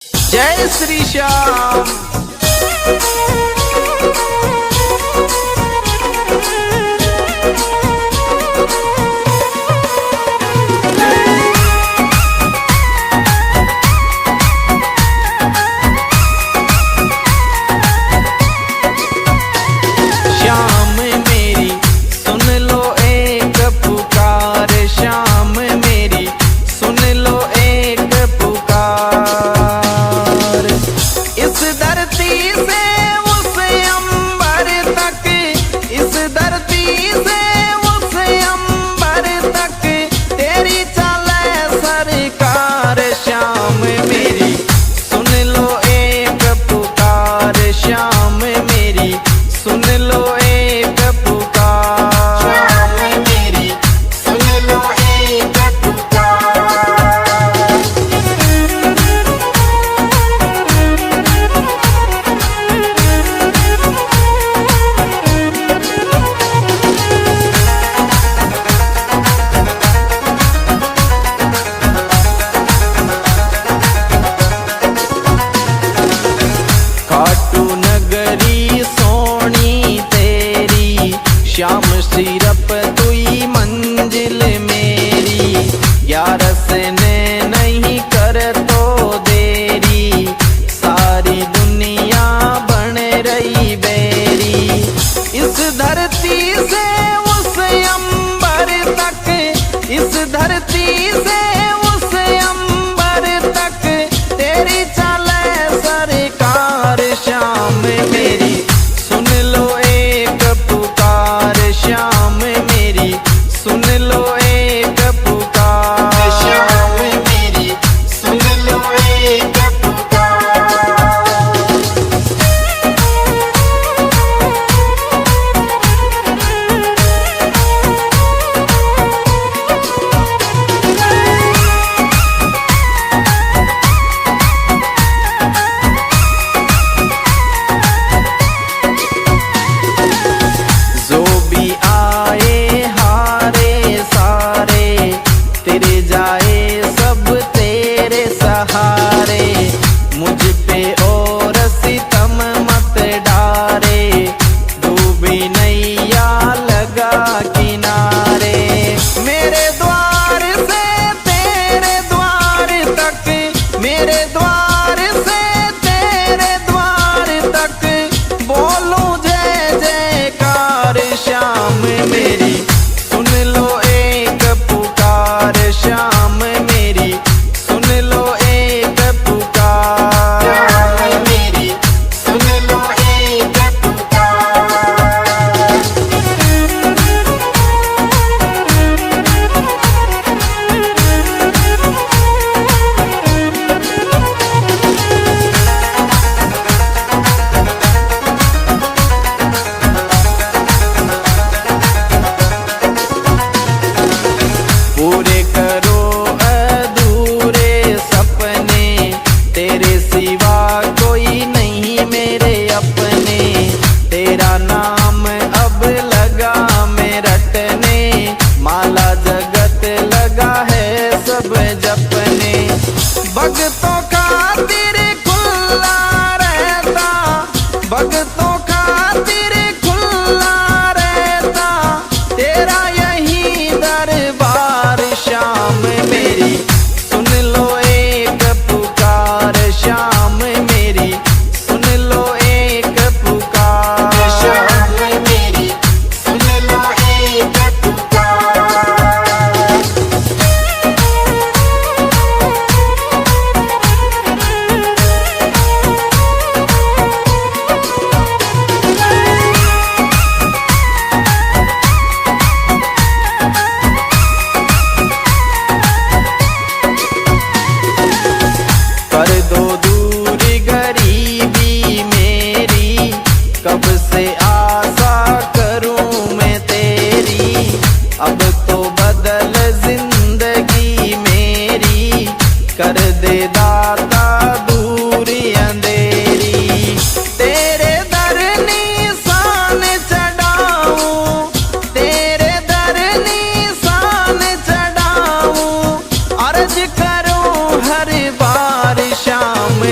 जय श्री श्याम। श्याम मेरी सुन लो एक पुकार, श्याम मेरी सुन लो एक पुकार। इस धरती से उस अंबर तक, इस धरती से उस अंबर तक तेरी चले सरकार। श्याम मेरी सुन लो एक पुकार, श्याम मेरी सुन लो एक पुकार। श्याम मेरी सुन लो एक पुकार। खाटू नगरी सोनी तेरी, श्याम सिरप तुई मंजिल मेरी। ग्यारस ने नहीं कर तो देरी, सारी दुनिया बन रही बेरी। इस धरती से उस अंबर तक, इस धरती से उस अंबर तक तेरी चले सरकार। श्याम मेरी सुन लो एक पुकार, श्याम मेरी सुन लो एक पुकार। श्याम मेरी सुन लो एक पुकार। जो भी आए हारे सारे, तेरे जाए सब तेरे सहारे। मुझ पे और सितम मत डारे, डूबी नैया लगा किनारे। मेरे द्वार से तेरे द्वार तक, मेरे द्वार से तेरे द्वार तक बोलूं जय जयकार। श्याम मेरी सुन लो एक पुकार, श्याम मेरी सुन लो एक पुकार। श्याम मेरी सुन लो एक पुकार। पूरे करो अधूरे सपने, तेरे सिवा कोई नहीं मेरे अपने। तेरा नाम अब लगा मैं रटने, माला जगत लगा है सब जपने। भक्तों खातिर खुला रहता, भक्तों खातिर खुला रहता तेरा यही दरबार। श्याम मेरी सुन लो एक पुकार, श्याम मेरी सुन लो एक पुकार। श्याम मेरी सुन लो एक पुकार। कर दो दूर गरीबी मेरी, कब से आशा करूं मैं तेरी। अब तो बदल जिंदगी मेरी, कर दे दाता दूरी अंधेरी। तेरे दर निशान चढ़ाऊं, तेरे दर निशान चढ़ाऊं, अर्ज करूं हर बार। श्याम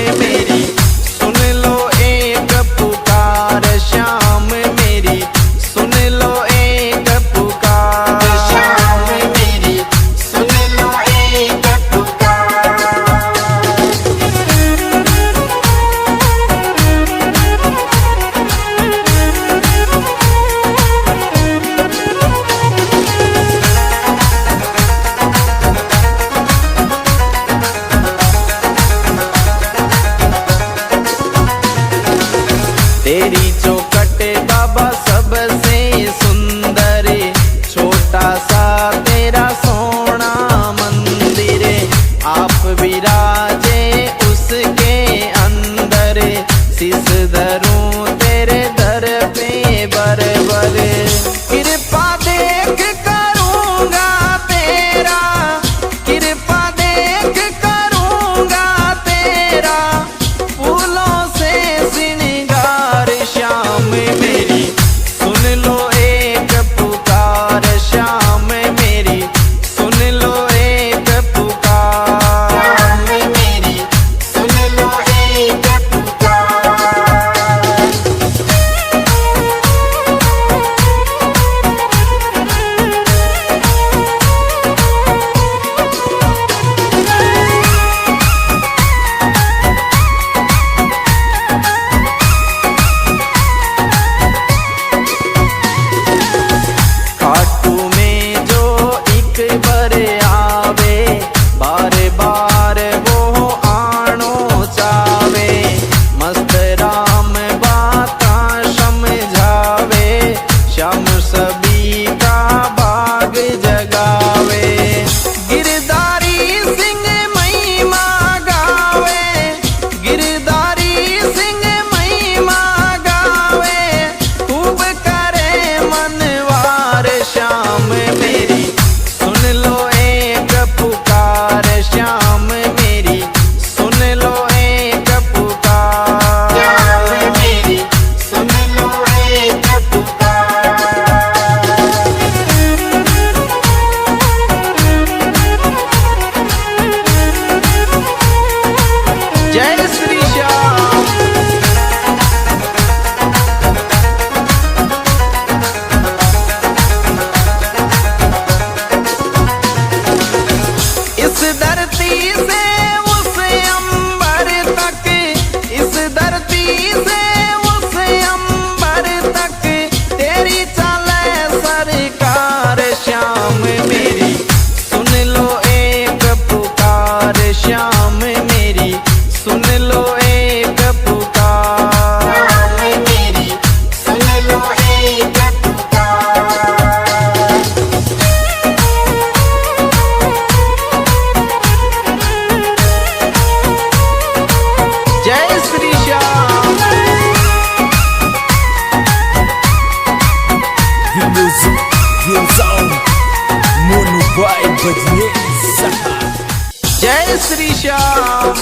तेरी चौखट बाबा सबसे सुंदर, छोटा सा तेरा सोना मंदिर, आप विराजे उसके अंदर, शीस धरूं तेरे दर पे बर बर, कृपा देख करूंगा तेरा, कृपा देख करूंगा तेरा, फूलों से श्रृंगार श्याम मेरी सुन लो एक पुकार, श्याम मेरी सुन लो एक पुकार, श्याम मेरी सुन लो एक पुकार। खाटू में जो एक बार आवे, बार बार वो आनो चावे, मस्त राम बाता समझावे, श्याम सभी का भाग जगावे, गिरधारी सिंह महिमा गावे, गिरधारी सिंह महिमा गावे, खूब करे मनवार, श्याम मेरी सुन लो एक पुकार, श्याम मेरी सुन लो एक पुकार, श्याम मेरी सुन लो एक पुकार। जय श्री श्याम। इस धरती से उस अंबर तक, इस धरती से उस अंबर तक, तेरी चले सरकार, श्याम मेरी सुन लो एक पुकार, श्याम मेरी सुन लो एक पुकार, श्याम मेरी सुन लो एक पुकार। जय Shri Shyam. The music goes on. Mono by Badnesa. जय श्री श्याम।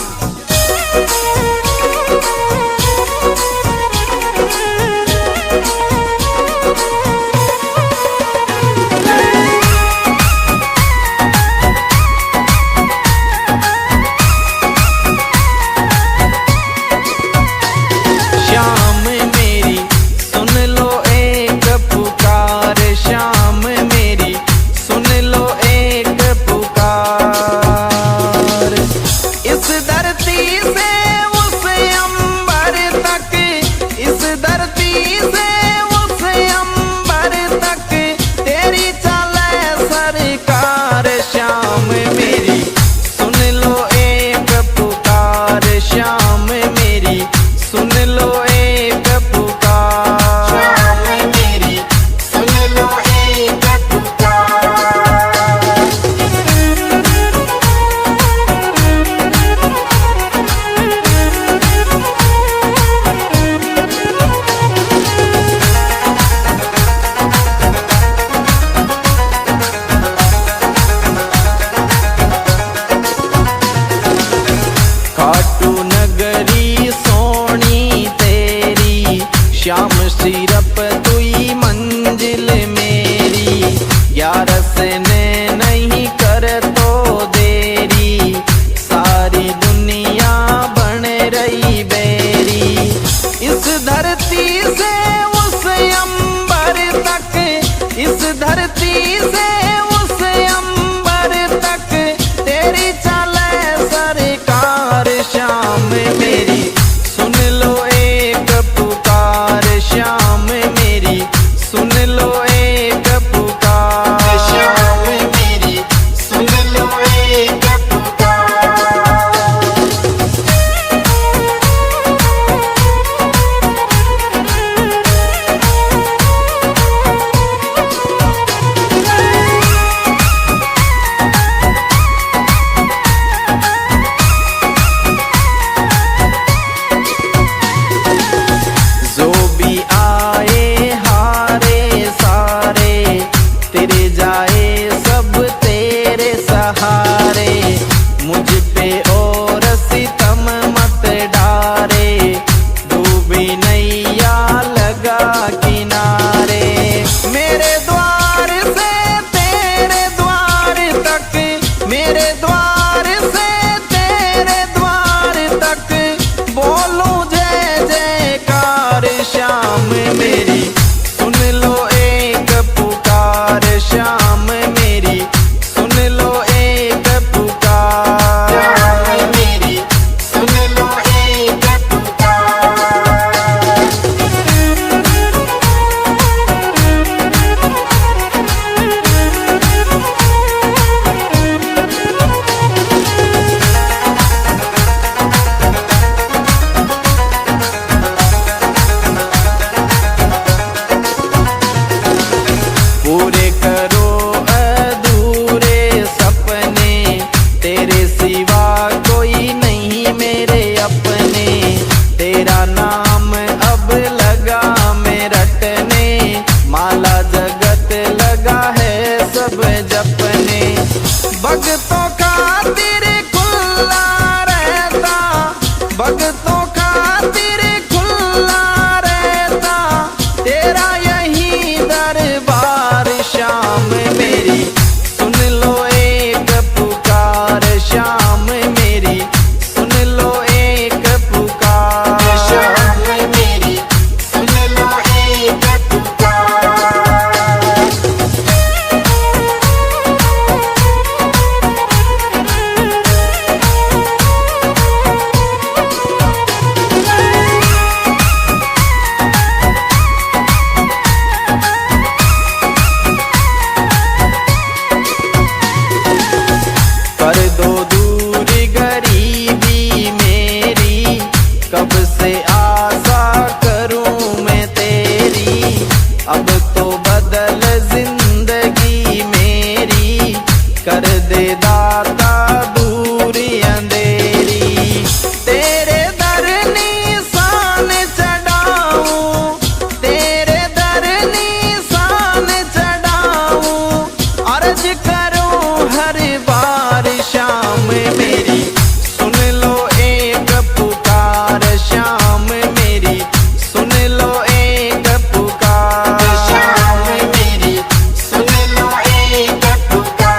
श्याम मेरी सुन लो एक पुकार, श्याम मेरी सुन लो एक पुकार, तक बोलूं जय जयकार। श्याम मेरी सुन लो एक पुकार, श्याम मेरी सुन लो एक पुकार। श्याम मेरी सुन लो एक पुकार। पूरे करो अधूरे सपने, तेरे सिवा कोई नहीं मेरे अपने। तेरा नाम अब लगा मैं रटने, माला जगत लगा है सब जपने। भक्तों का तेरे खुला रहता, भक्तों का तेरे खुला रहता, तेरा यही दरबार। श्याम मेरी सुन लो एक पुकार, श्याम मेरी सुन लो एक पुकार। श्याम मेरी सुन लो एक पुकार। कर दो दूर गरीबी मेरी, कब से आशा करूं मैं तेरी। अब तो बदल जिंदगी मेरी, कर दे दाता दूरी अंधेरी। तेरे दर निशान चढ़ाऊं, तेरे दर निशान चढ़ाऊं, अर्ज करूं हर बार। श्याम मेरी सुन लो एक पुकार, श्याम मेरी सुन लो एक पुकार। श्याम मेरी सुन लो एक पुकार।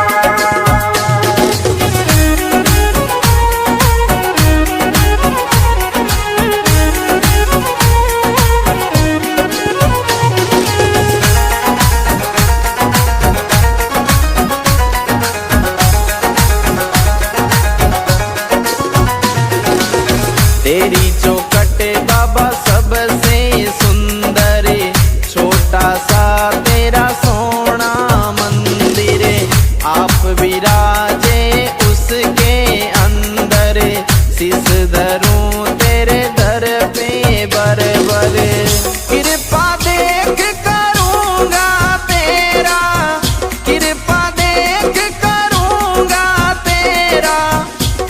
तेरी चौखट बाबा सबसे सुंदर, छोटा सा तेरा सोना मंदिर। आप विराजे उसके अंदर, शीस धरूं तेरे दर पे बरबर। कृपा देख करूंगा तेरा, कृपा देख करूंगा तेरा,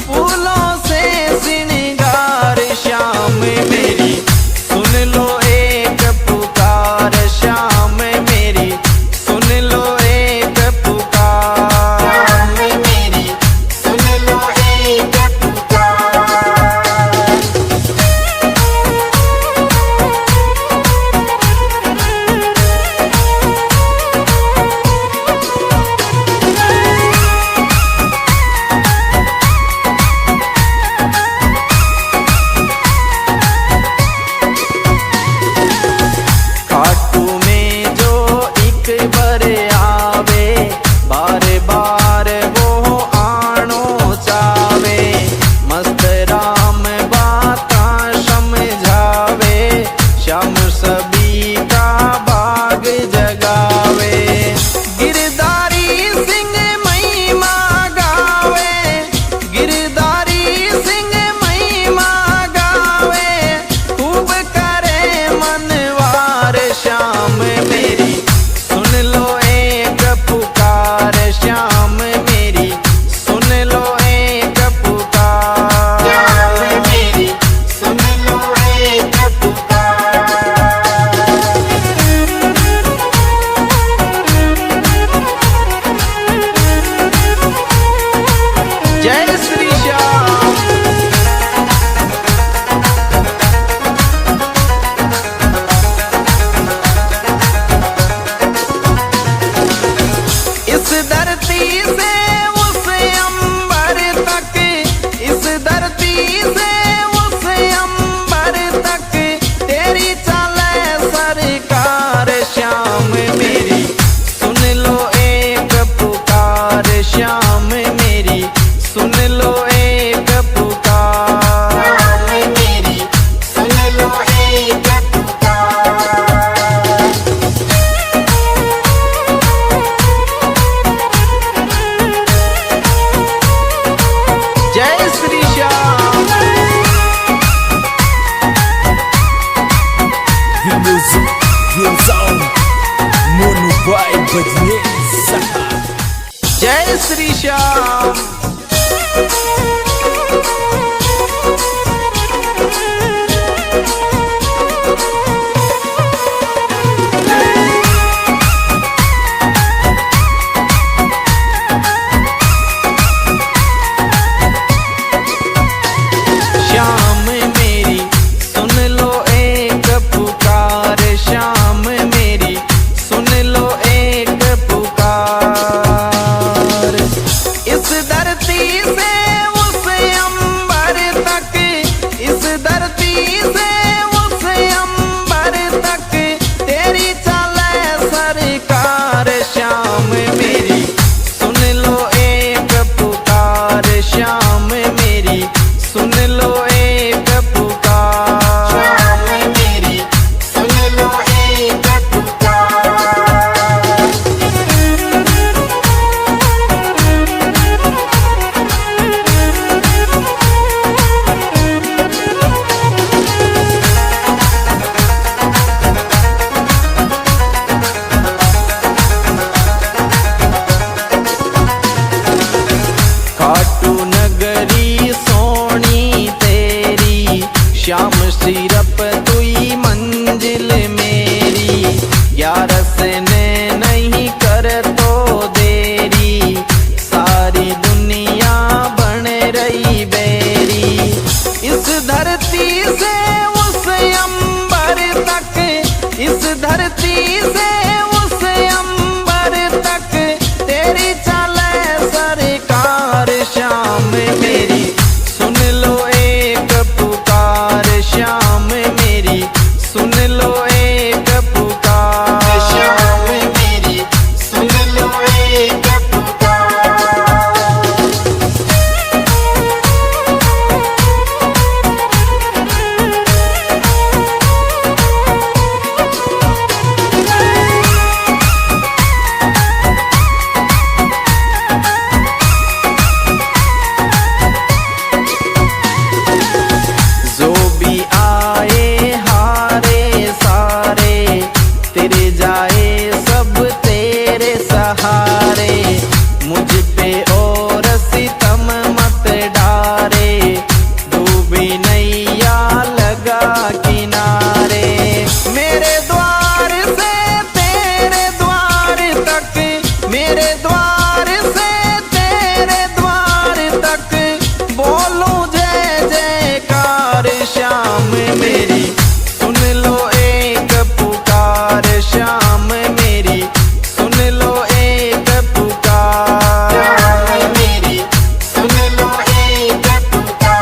फूलों से श्रृंगार। श्याम मेरी सुन लो एक पुकार, श्याम मेरी सुन लो एक पुकार। श्याम मेरी सुन लो एक पुकार। श्री श्याम। श्याम मेरी सुन लो एक पुकार, श्याम मेरी सुन लो एक पुकार। इस धरती से उस अंबर तक, इस धरती से उस अंबर तक तेरी चले सरकार। श्याम मेरी सुन लो एक पुकार, श्याम मेरी सुन लो एक पुकार। श्याम मेरी सुन लो एक पुकार। खाटू नगरी सोनी तेरी, श्याम सिरप तुई मंजिल मेरी। ग्यारस ने नहीं कर तो देरी, सारी दुनिया बन रही बेरी। इस धरती से उस अंबर तक, इस धरती से उस अंबर तक तेरी चले सरकार। श्याम मेरी सुन लो एक पुकार, श्याम मेरी सुन लो एक पुकार। श्याम मेरी सुन लो एक पुकार। जो भी आए हारे सारे, तेरे जाए सब तेरे सहारे। मुझ पे और सितम मत डारे, डूबी नैया लगा किनारे। मेरे द्वार से तेरे द्वार तक, मेरे द्वार से तेरे द्वार तक बोलूं जय जयकार। श्याम मेरी सुन लो एक पुकार, श्याम मेरी सुन लो एक पुकार। श्याम मेरी सुन लो एक पुकार।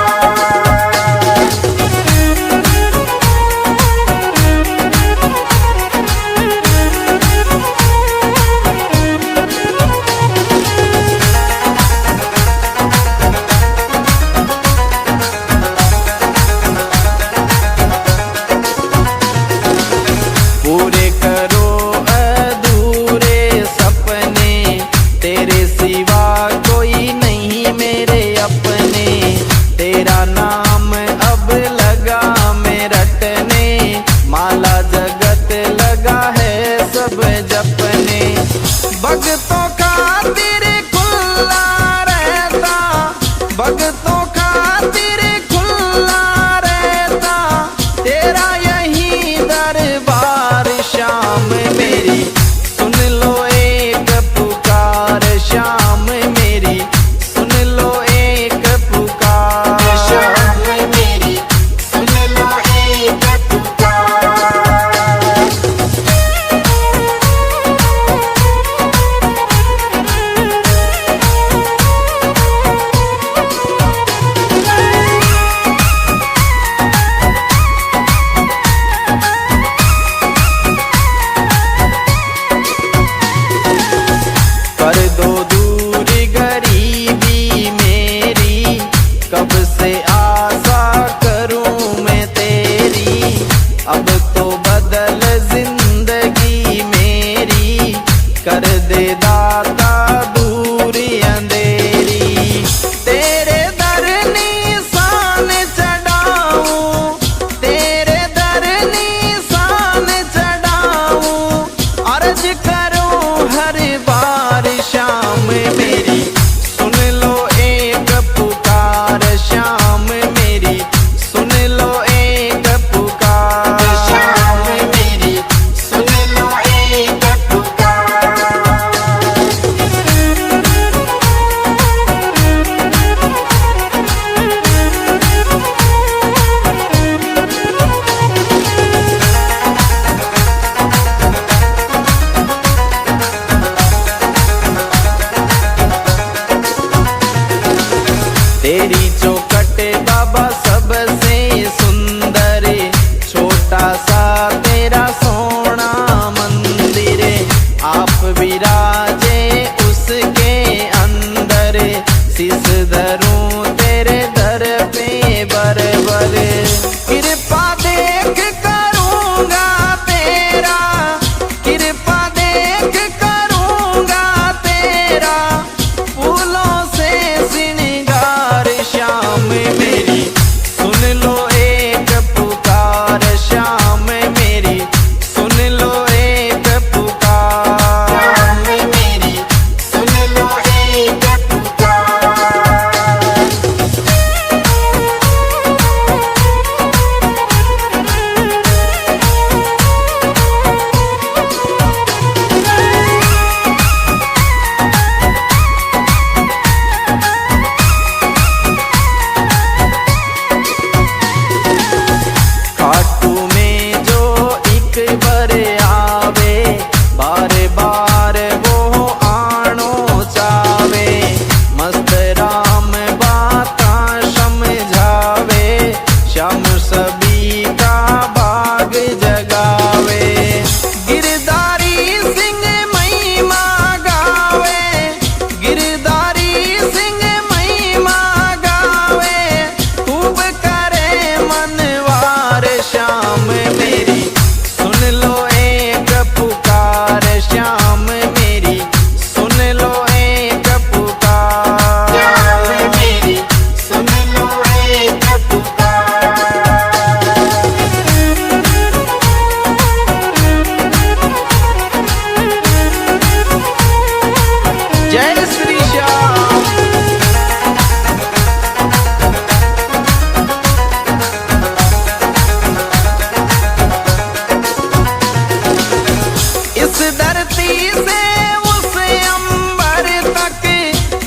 धरती से उस अंबर तक,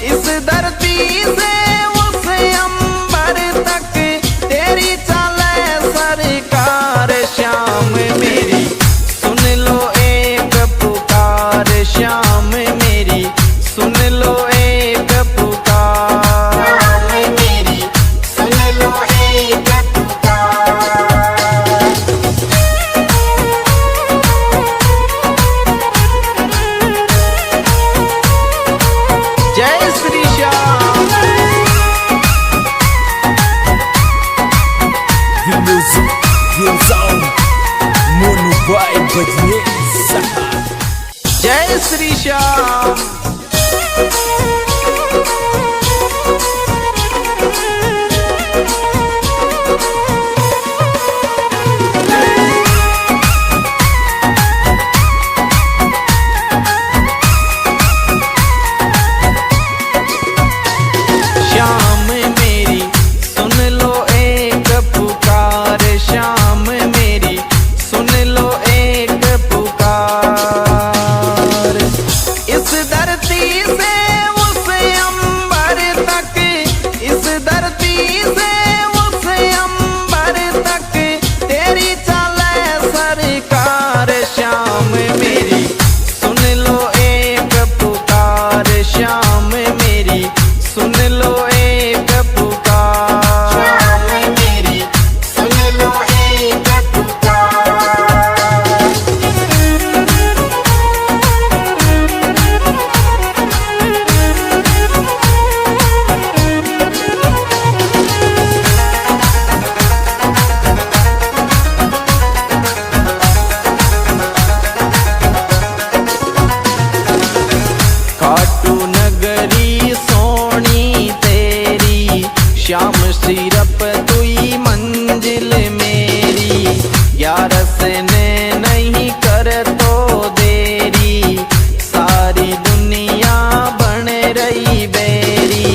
इस धरती से उस अंबर तक तेरी चले सरकार। श्याम मेरी सुन लो एक पुकार, श्याम मेरी सुन लो एक पुकार। श्याम मेरी सुन लो एक पुकार। जय Shri Shyam. The music goes on. Monu Boy बजने सहा। जय श्री श्याम। श्याम मेरी सुन लो एक पुकार, श्याम मेरी सुन लो एक पुकार। इस धरती से उस अंबर तक, इस धरती से उस अंबर तक तेरी चले सरकार। श्याम मेरी सुन लो एक पुकार, श्याम मेरी सुन लो एक पुकार। श्याम मेरी सुन लो एक पुकार। खाटू नगरी सोनी तेरी, श्याम सिरप तुई मंजिल मेरी। ग्यारस ने नहीं कर तो देरी, सारी दुनिया बन रही बेरी।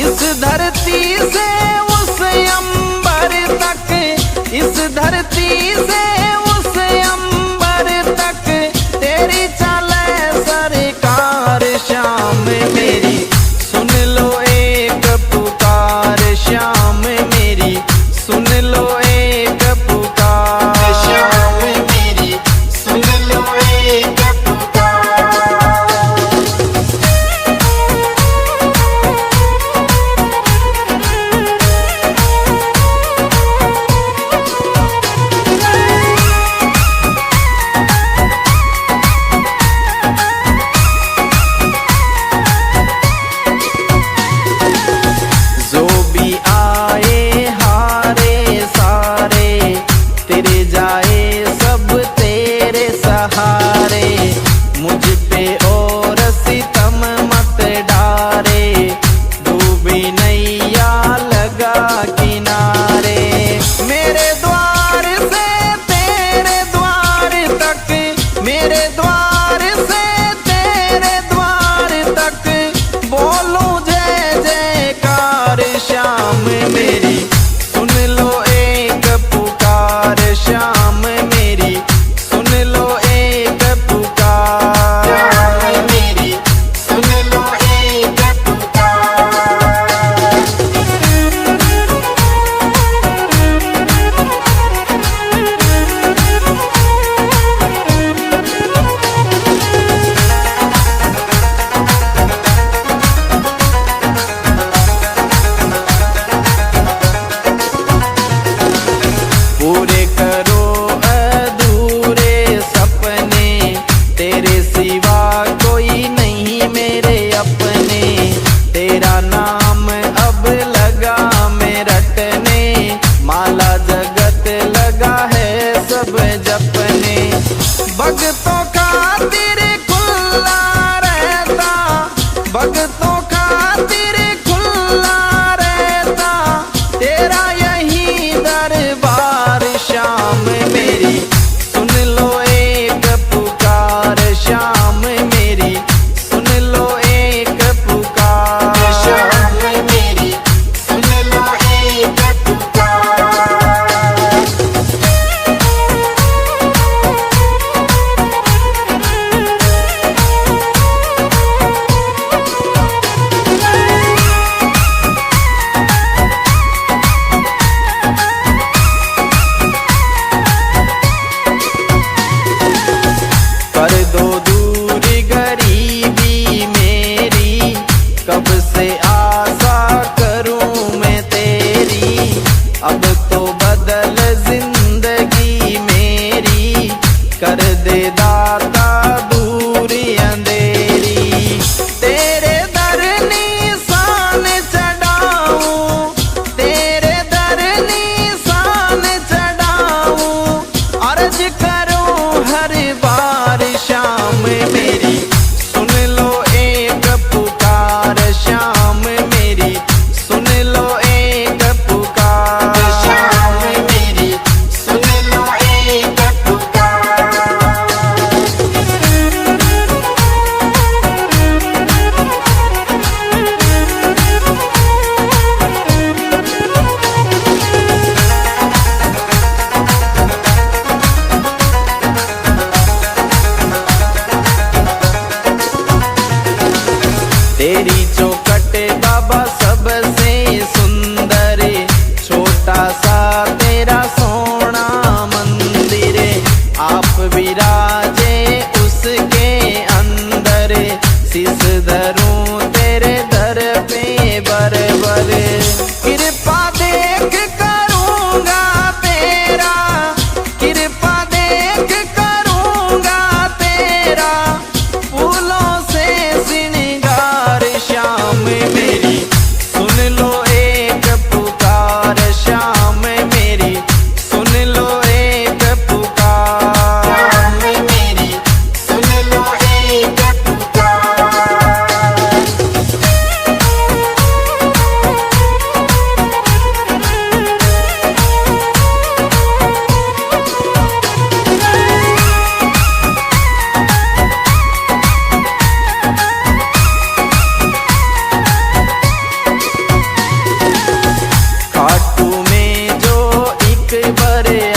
इस धरती से उस अंबर तक, इस धरती से उस अंबर तक तेरी चले सरकार। श्याम मेरी सुन लो एक पुकार, श्याम मेरी सुन लो एक पुकार। श्याम मेरी सुन लो एक पुकार।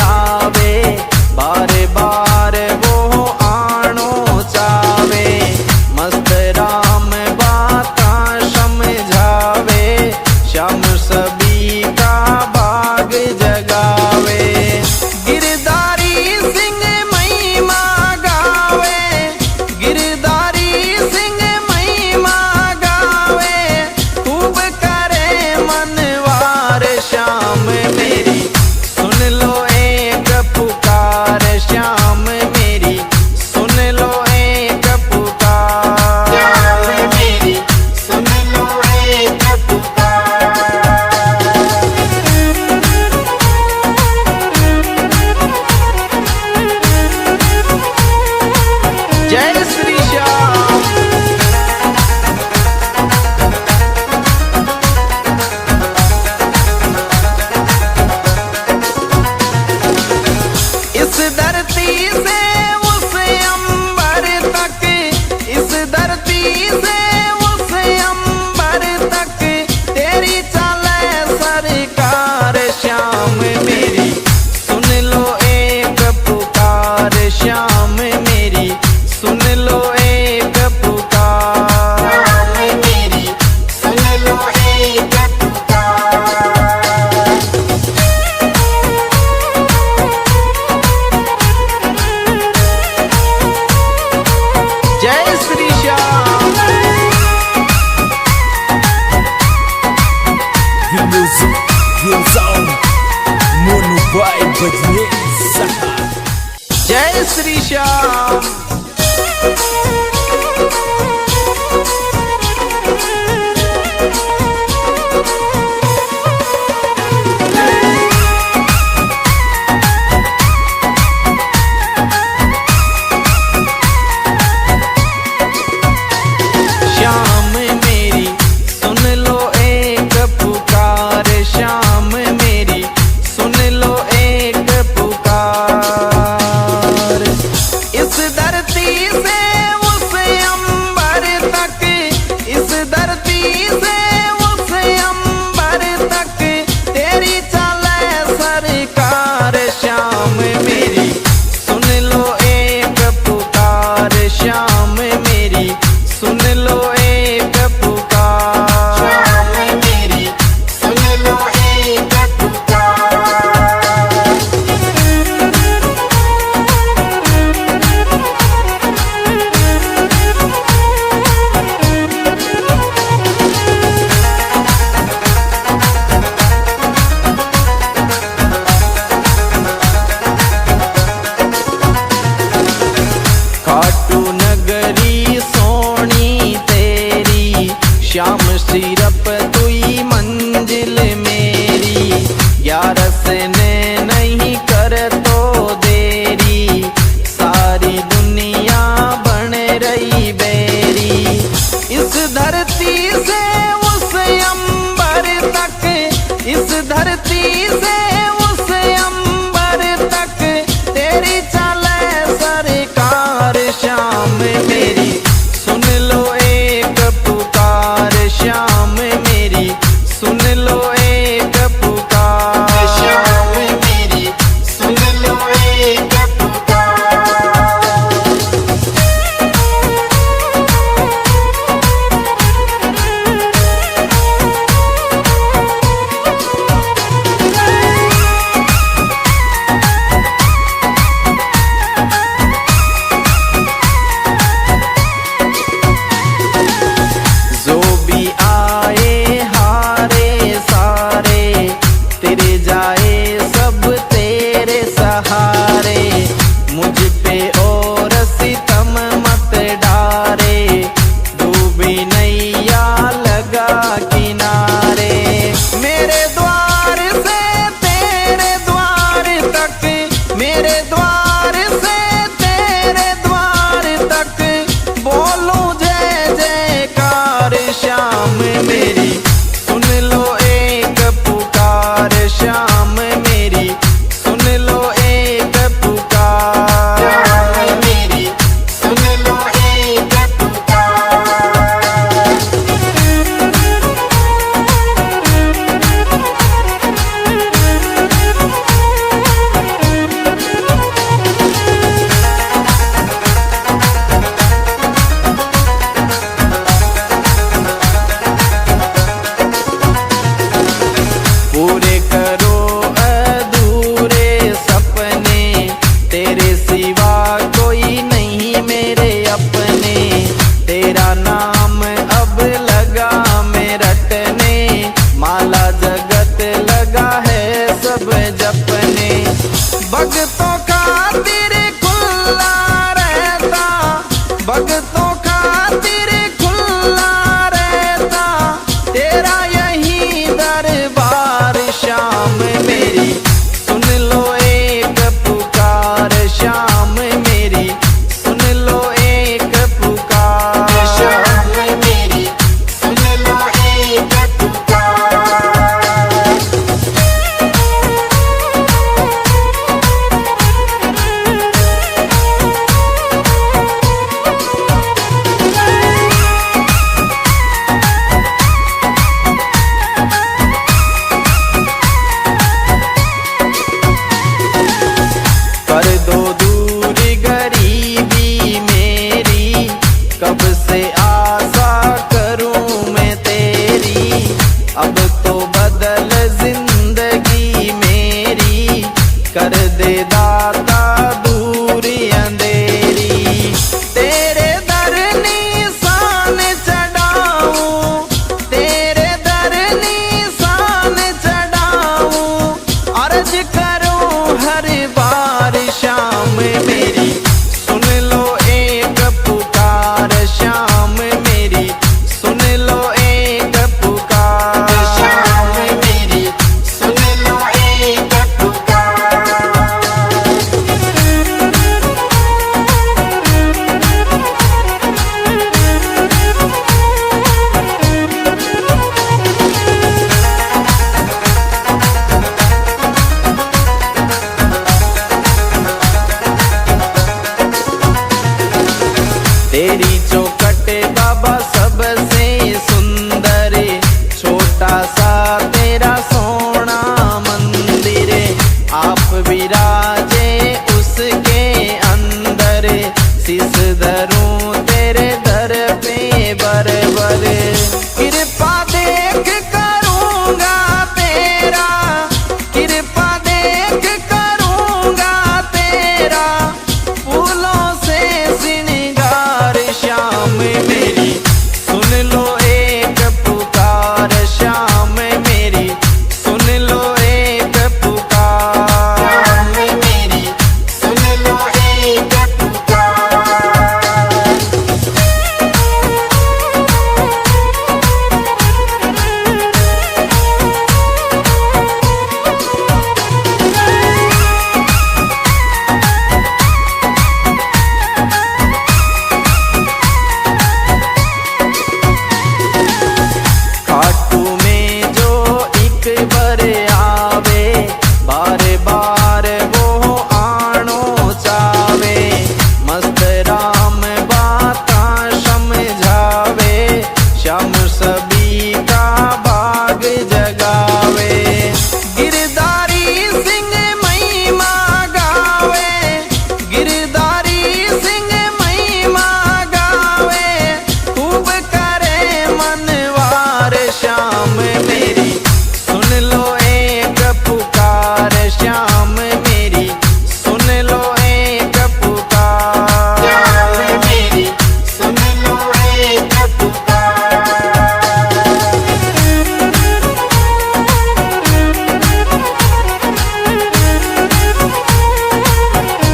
आवे, बार बार वो आनो चावे। मस्त राम बाता समझावे, श्याम सभी का भाग जगावे। गिरधारी सिंह महिमा गावे, गिरधारी सिंह महिमा गावे, खूब करे मनवार श्याम मेरी सुन लो एक पुकार। श्याम मेरी सुन लो एक पुकार। श्याम मेरी सुन लो एक पुकार। जय श्री श्याम। इस धरती से उस अंबर तक, इस धरती से उस अंबर तक तेरी चले सरकार। श्याम मेरी सुन लो एक पुकार। श्याम मेरी सुन लो एक पुकार। श्याम मेरी सुन लो एक पुकार। जय Shri Shyam. The music goes on. Mono Vibe बजने सहा। जय श्री श्याम। श्याम मेरी सुन लो एक पुकार। श्याम मेरी सुन लो एक पुकार। इस धरती भगतों खातिर खुला रहता, भगतों खातिर खुला रहता तेरा यही दरबार। शाम मेरी सुन लो एक पुकार, शाम मेरी सुन लो एक पुकार। शाम मेरी सुन लो एक पुकार। कर दो दूर गरीबी मेरी, कब से आशा करूं मैं तेरी। अब तो बदल जिंदगी मेरी, कर दे दाता दूरी अंधेरी। तेरे दर निशान चढ़ाऊं, तेरे दर निशान चढ़ाऊं, अर्ज करूं हर बार। शाम मेरी सुन लो एक पुकार, शाम मेरी सुन लो एक पुकार। शाम मेरी सुन लो एक पुकार। तेरी चौखट बाबा सबसे सुंदर, छोटा सा तेरा सोना मंदिर। आप विराजे उसके अंदर, शीस धरूं तेरे दर पे बरबर। कृपा देख करूंगा तेरा, कृपा देख करूंगा तेरा, फूलों से श्रृंगार। शाम मेरी सुन लो एक पुकार, शाम मेरी सुन लो एक पुकार। शाम मेरी सुन लो एक पुकार। खाटू में जो एक बार आवे, बार बार वो आनो चावे। मस्त राम बाता समझावे, श्याम सभी का भाग जगावे। गिरधारी सिंह महिमा गावे, गिरधारी सिंह महिमा गावे, खूब करे मनवार। शाम मेरी सुन लो एक पुकार, शाम मेरी सुन लो एक पुकार। शाम मेरी सुन लो एक पुकार।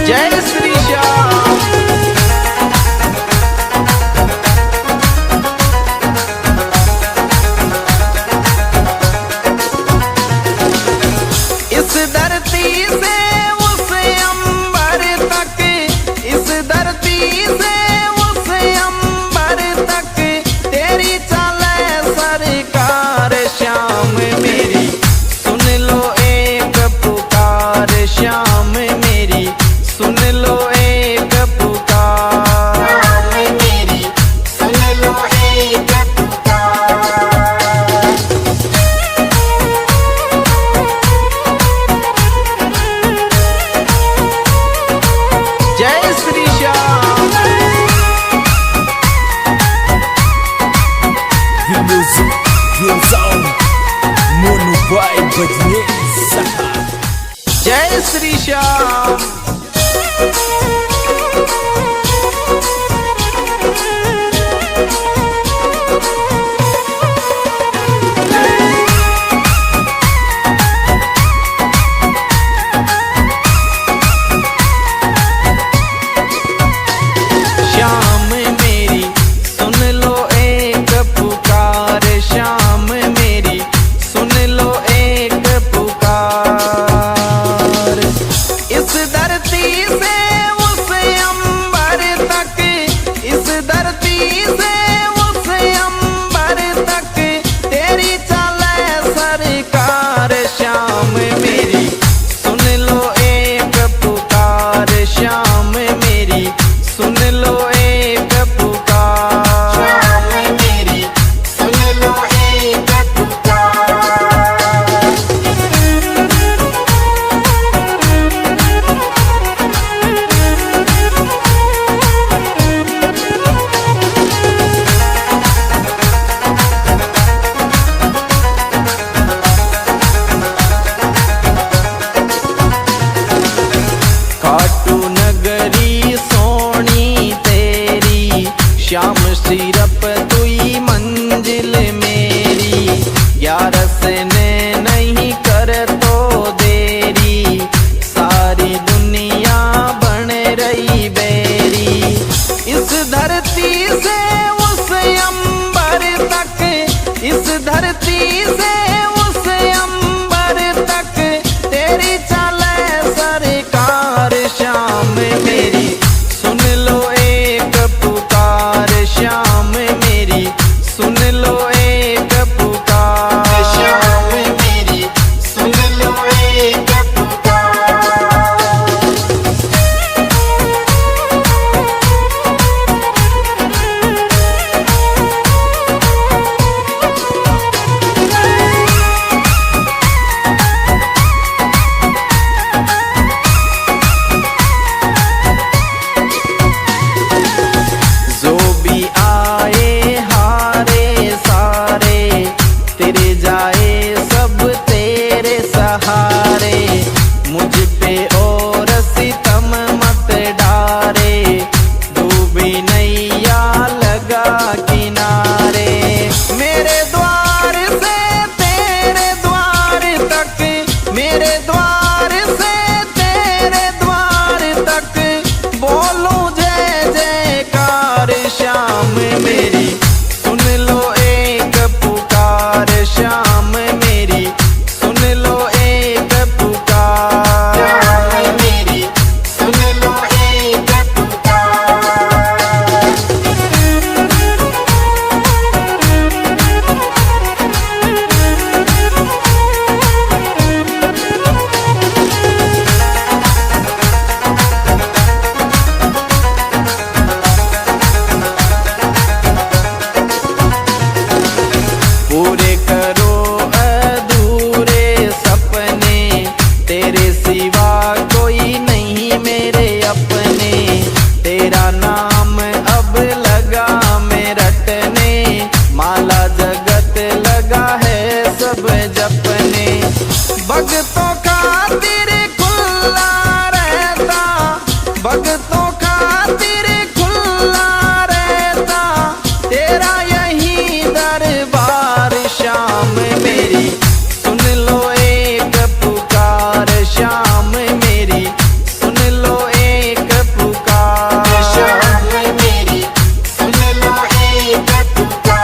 जय श्री श्याम। इस धरती से उस अंबर तक, इस धरती से उस अंबर तक तेरी चले सरकार। श्याम मेरी सुन लो एक पुकार, श्याम मेरी सुन लो एक पुकार। शाम मेरी सुन लो एक पुकार। जय Shri Shyam. The music goes on. Mono vibe बजने सहा। जय श्री श्याम। धरती से उस अंबर तक तेरी चले सरकार श्याम मेरी सुन लो एक पुकार श्याम मेरी सुन लो एक पुकार श्याम मेरी सुन लो एक पुकार। जो भी आए हारे सारे तेरे जाए सब तेरे सहारे मुझ पे और सितम मत डारे डूबी नैया लगा किनारे मेरे द्वार से तेरे द्वार तक मेरे द्वार से तेरे द्वार तक बोलो जय जयकार श्याम मेरी सुन लो एक पुकार श्याम मेरी सुन लो एक पुकार श्याम मेरी सुन लो एक पुकार। पूरे करो अधूरे सपने तेरे सिवा कोई नहीं मेरे अपने तेरा नाम अब लगा मैं रटने माला जगत लगा है सब जपने भगतों खातिर खुला रहता भगतों खातिर खुला रहता तेरा यही दरबार श्याम मेरी सुन लो एक पुकार श्याम मेरी सुन लो एक पुकार श्याम मेरी सुन लो एक पुकार।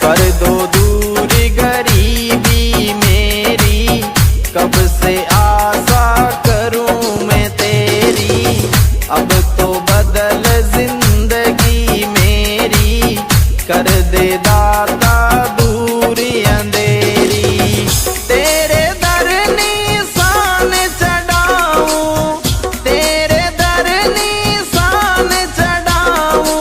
कर दो दूर गरीबी मेरी कब से आशा करूं मैं तेरी अब तो बदल जिंदगी मेरी कर दे दाता दूरी अंधेरी तेरे दर निशान चढ़ाऊं तेरे दर निशान चढ़ाऊं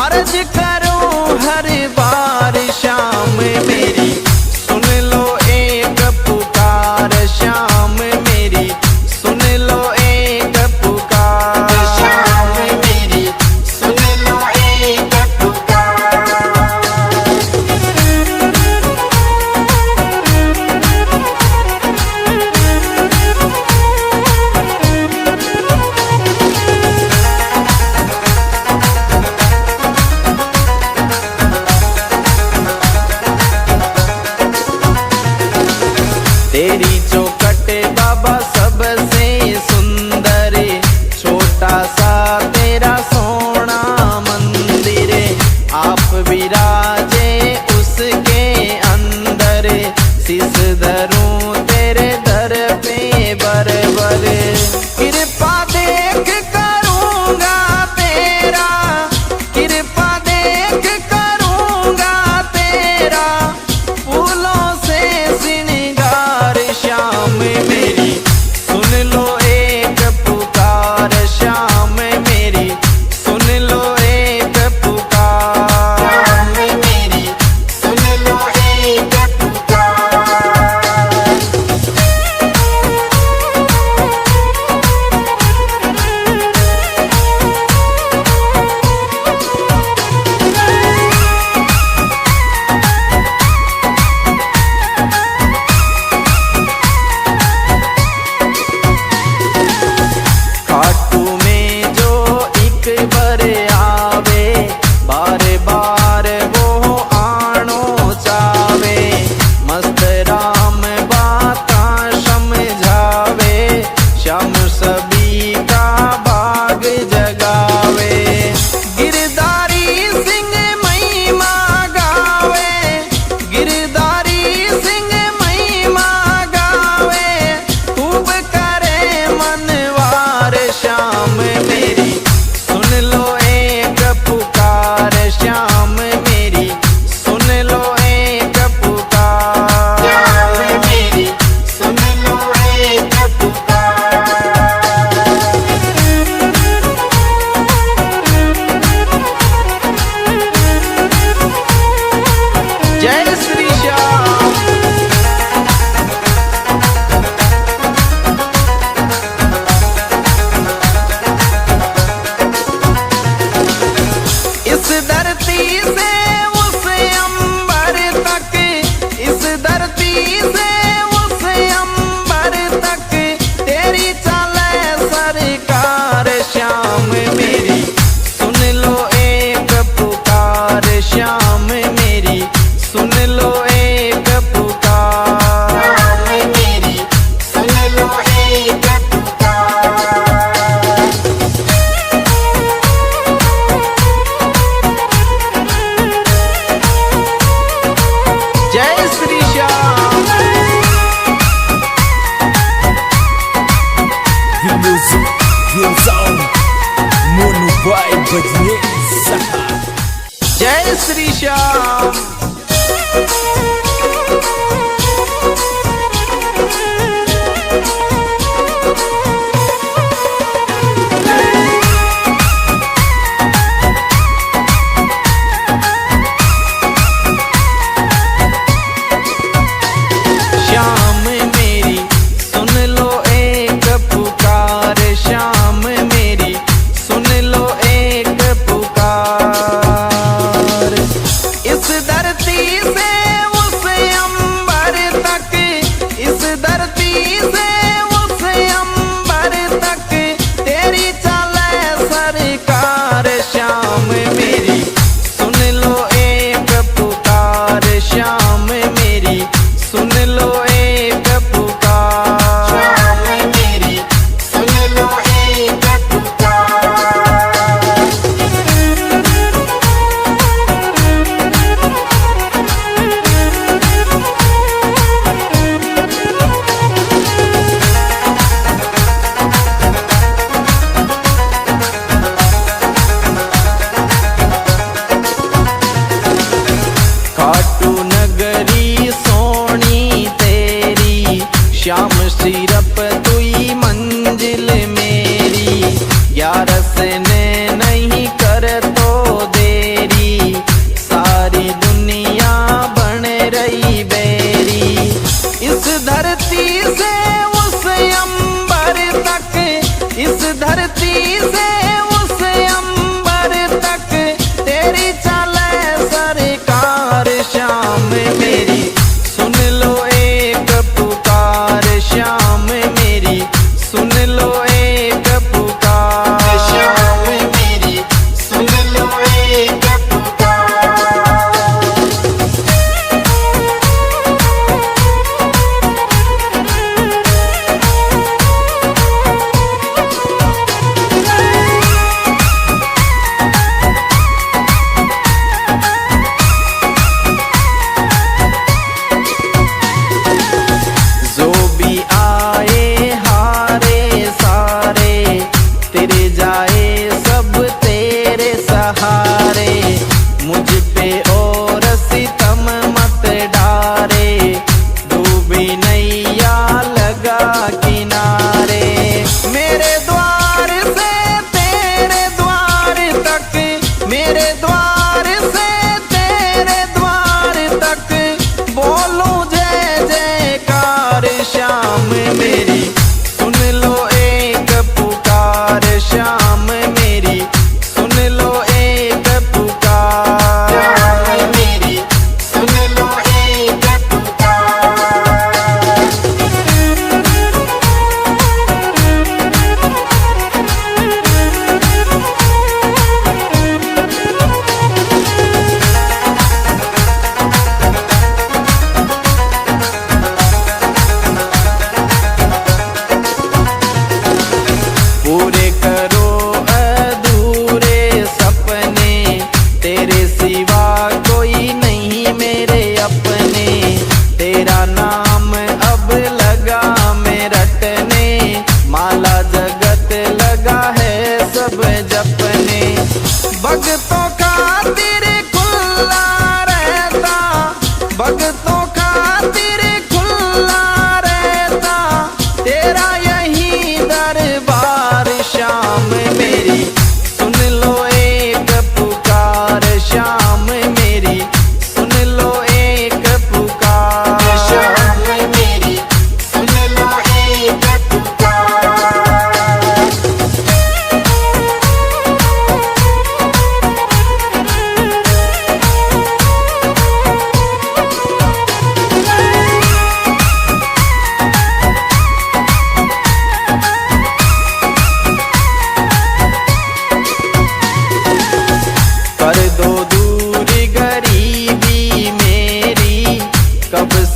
अर्ज करूं हर बार श्याम मेरी सुन लो एक पुकार श्याम मेरी सुन लो एक पुकार श्याम मेरी सुन लो एक पुकार। तेरी चौखट बाबा सबसे सुंदर छोटा सा तेरा सोना मंदिर आप विराजे उसके अंदर शीश धरूं तेरे दर पे बरबर कृपा देख करूंगा तेरा कृपा देख करूंगा तेरा फूलों से श्रृंगार श्याम मेरी सुन लो एक पुकार श्याम मेरी सुन लो एक पुकार श्याम मेरी सुन लो एक पुकार। से उस अंबर तक तेरी चले सरकार। श्याम मेरी सुन लो एक पुकार, श्याम मेरी सुन लो एक पुकार। मेरी सुन लो एक पुकार। जय Shri Shyam. The music, the sound, Monu Boy Bajne Saha. जय श्री श्याम। श्याम मेरी सुन लो एक पुकार, श्याम मेरी सुन लो एक पुकार। इस दर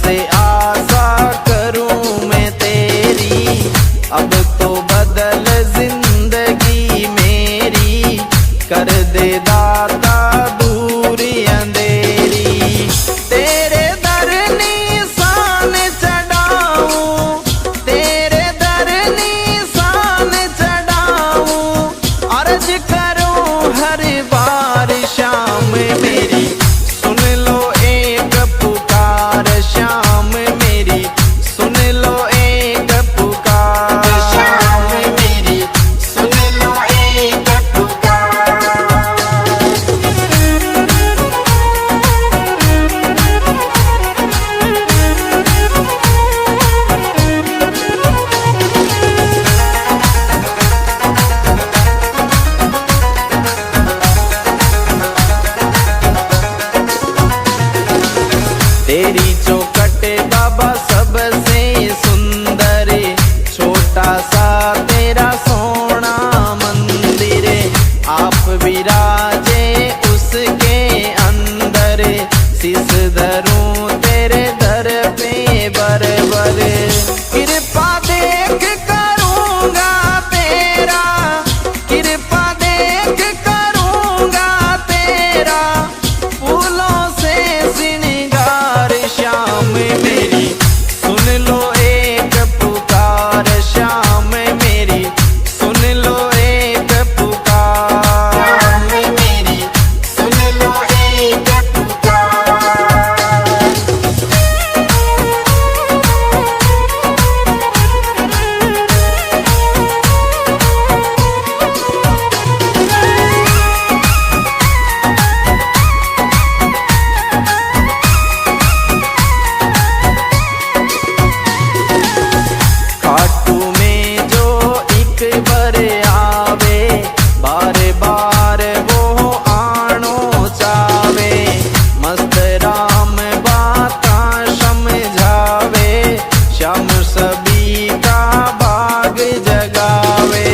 से आशा करूं मैं तेरी, अब तो बदल जिंदगी मेरी, कर दे दाता दूरी अंधेरी। तेरे दर निशान चढ़ाऊं, तेरे दर निशान चढ़ाऊं, अर्ज करूं हर बार शाम मेरी, सुन लो एक पुकार शाम मेरी, सुन लो एक पुकार शाम मेरी सुन लो एक पुकार। तेरी चौखट बाबा सबसे सुंदर, छोटा सा तेरा सोना मंदिर, आप विराजे उसके अंदर, शीस धरूं तेरे दर पे बरबर, कृपा देख करूंगा तेरा, कृपा देख करूंगा तेरा, फूलों से श्रृंगार शाम मेरी, सुन लो एक पुकार शाम मेरी, सुन लो एक पुकार। शाम मेरी सुन लो एक पुकार। खाटू में जो एक बार आवे, बार बार वो आनो चावे, मस्त राम बाता समझावे, श्याम सभी का भाग जगावे,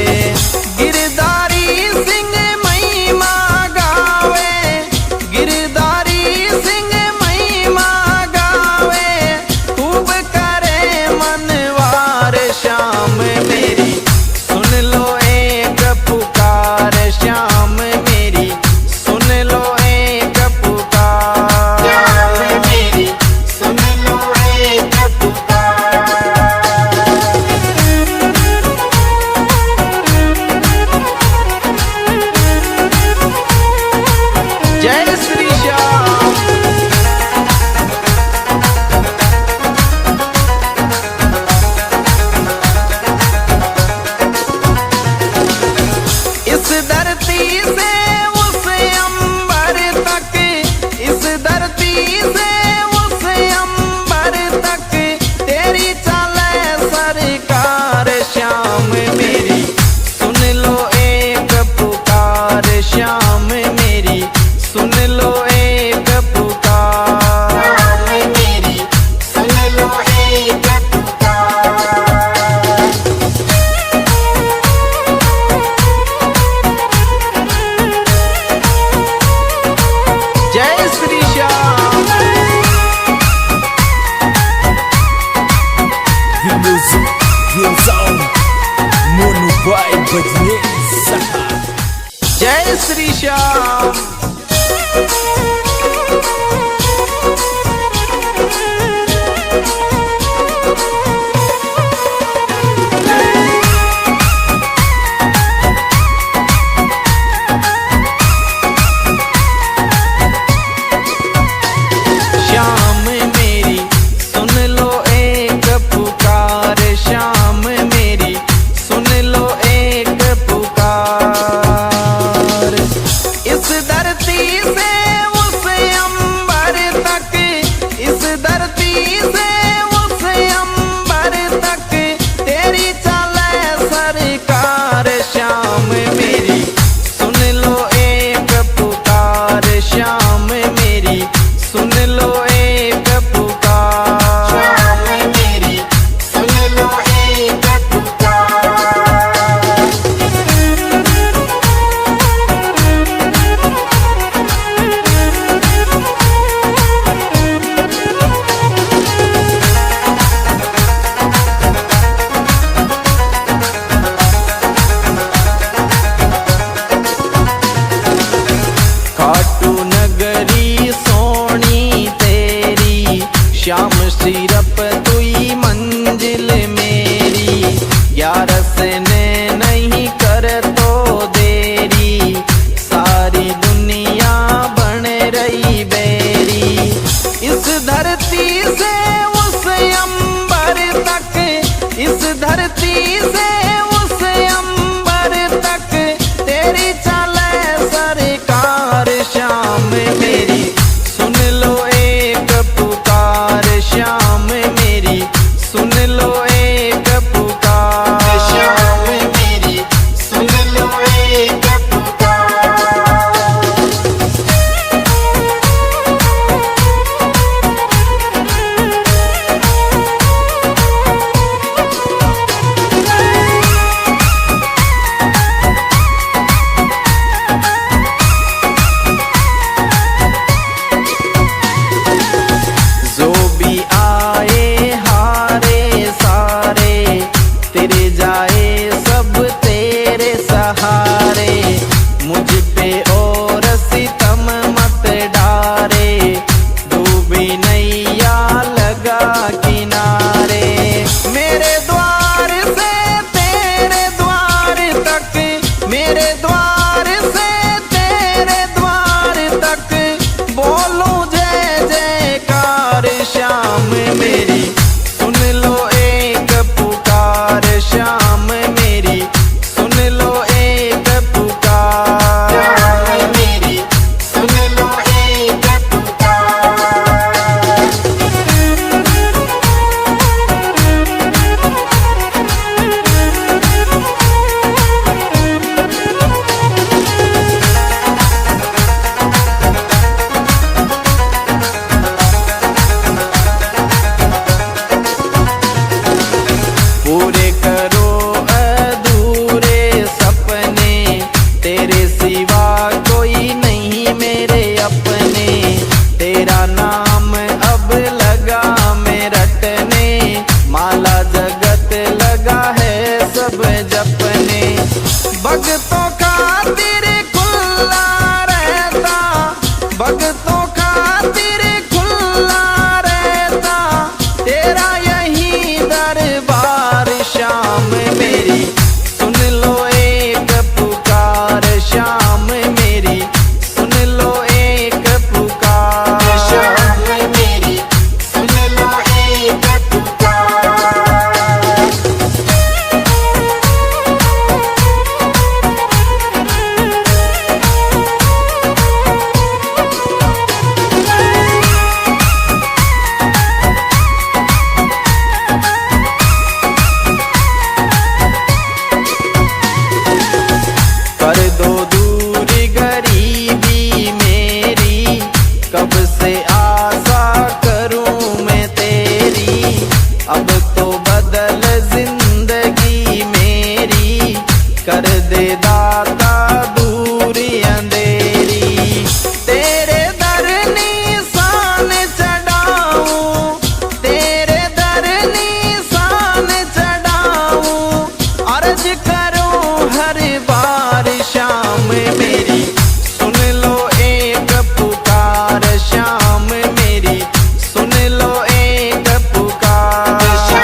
गिरधारी सिंह महिमा गावे, गिरधारी सिंह महिमा गावे, खूब करे मनवार श्याम मेरी, सुन लो एक पुकार श्याम मेरी, सुन लो एक पुकार। शाम मेरी सुन लो एक पुकार। जय श्री श्याम। इस धरती से उस अंबर तक, इस धरती से उस अंबर तक, तेरी चले सरकार श्याम मेरी, सुन लो एक पुकार श्याम मेरी, सुन लो एक पुकार। शाम मेरी सुन लो एक पुकार। जय Shri Shyam. The music gives on Mono by Badney Saha. जय श्री श्याम। श्याम मेरी सुन लो एक पुकार श्याम मेरी, सुन लो एक पुकार। इस दर धरती से उस अंबर तक तेरी चले सरकार। श्याम मेरी सुन लो एक पुकार, श्याम मेरी सुन लो एक पुकार। श्याम मेरी सुन लो एक पुकार। जो भी आए हारे सारे तेरे जाए सब तेरे सहारे। मुझ पे और सितम मत डारे, डूबी नैया लगा किनारे। मेरे द्वार से तेरे द्वार तक, मेरे द्वार से तेरे द्वार तक बोलूं जय जयकार। श्याम मेरी सुन लो एक पुकार, श्याम मेरी सुन लो एक पुकार। श्याम मेरी सुन लो एक पुकार। पूरे करो अधूरे सपने, तेरे सिवा कोई नहीं मेरे अपने। तेरा नाम अब लगा मैं रटने, माला जगत लगा है सब जपने। भक्तों खातिर खुला रहता, भक्तों खातिर खुला रहता तेरा यही दरबार। श्याम मेरी सुन लो एक पुकार, श्याम मेरी सुन लो एक पुकार। श्याम मेरी सुन लो एक पुकार। कर दो दूरी गरीबी मेरी, कब से आशा करूं मैं तेरी। अब तो बदल जिंदगी मेरी, कर दे दाता दूरी अंधेरी। तेरे दर निशान चढ़ाऊं, तेरे दर निशान चढ़ाऊं, अर्ज करूं हर बार। श्याम मेरी सुन लो एक पुकार, श्याम मेरी सुन लो एक पुकार।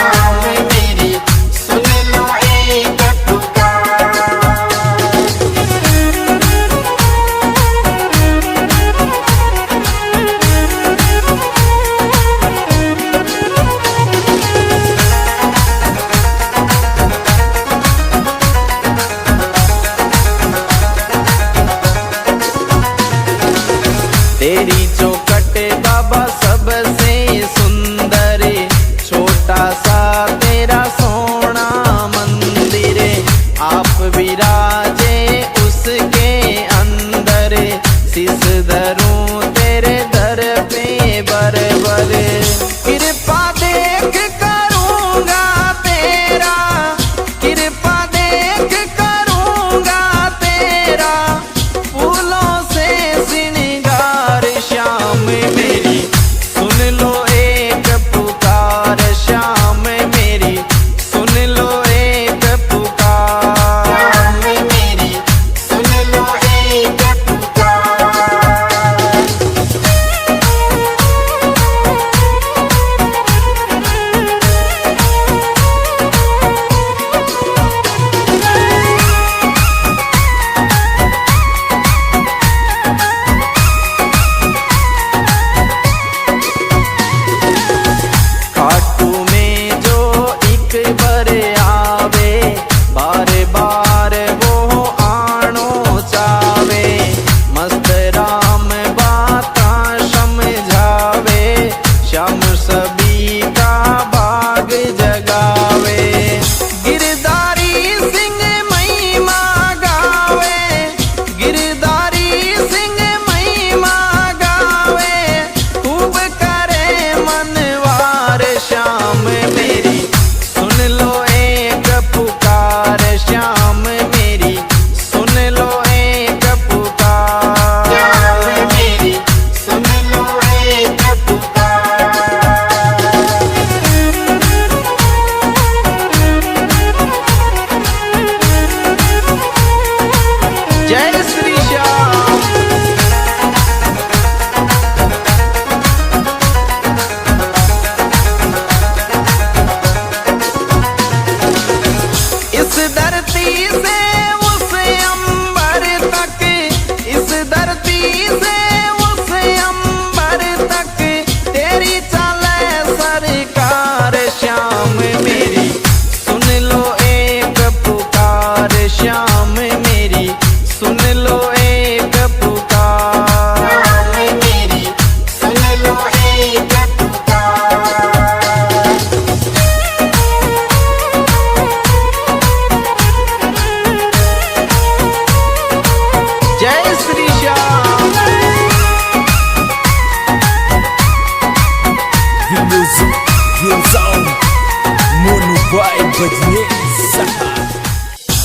बजने सहा।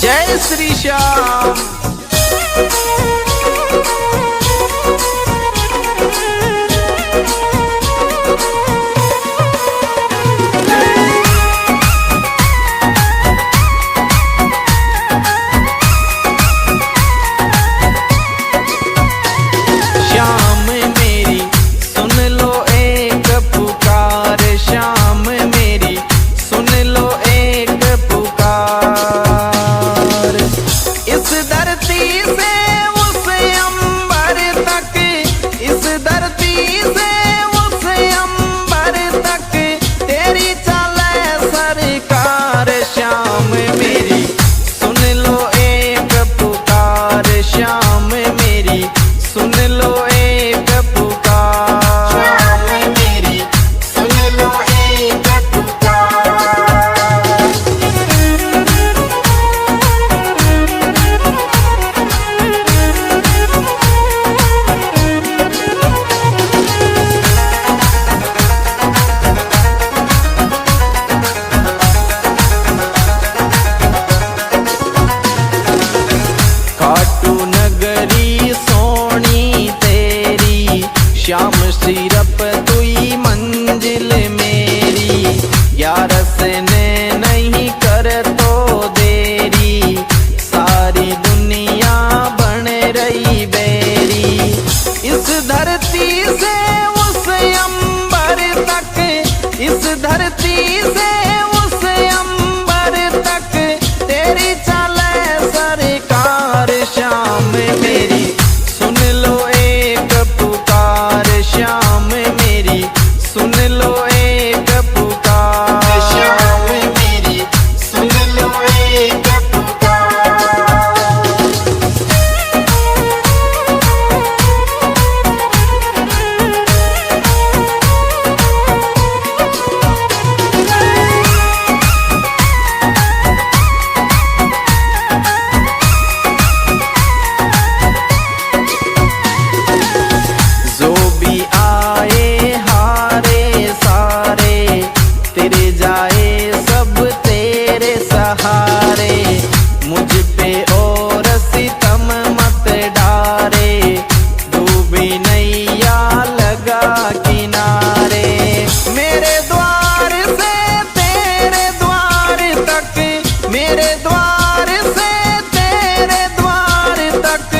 जय श्री श्याम। श्याम मेरी सुन लो एक पुकार, श्याम मेरी सुन लो एक पुकार। इस धरती से उस अंबर तक, इस धरती से उस अंबर तक तेरी चले सरकार। श्याम मेरी सुन लो एक पुकार, श्याम मेरी सुन लो एक पुकार। श्याम मेरी सुन लो एक पुकार। खाटू नगरी सोनी तेरी, श्याम सिरप तुई मंजिल मेरी। यार से ने नहीं कर तो देरी, सारी दुनिया बन रही बेरी। इस धरती से उस अंबर तक, इस धरती से उस अंबर तक तेरी चले सरकार। श्याम मेरी सुन लो एक पुकार, श्याम मेरी सुन लो एक पुकार। श्याम मेरी सुन लो एक पुकार। जो भी आए हारे सारे, तेरे जाए सब तेरे सहारे। मुझ पे और सितम मत डारे, डूबी नैया लगा किनारे। मेरे द्वार से तेरे द्वार तक, मेरे द्वार से तेरे द्वार तक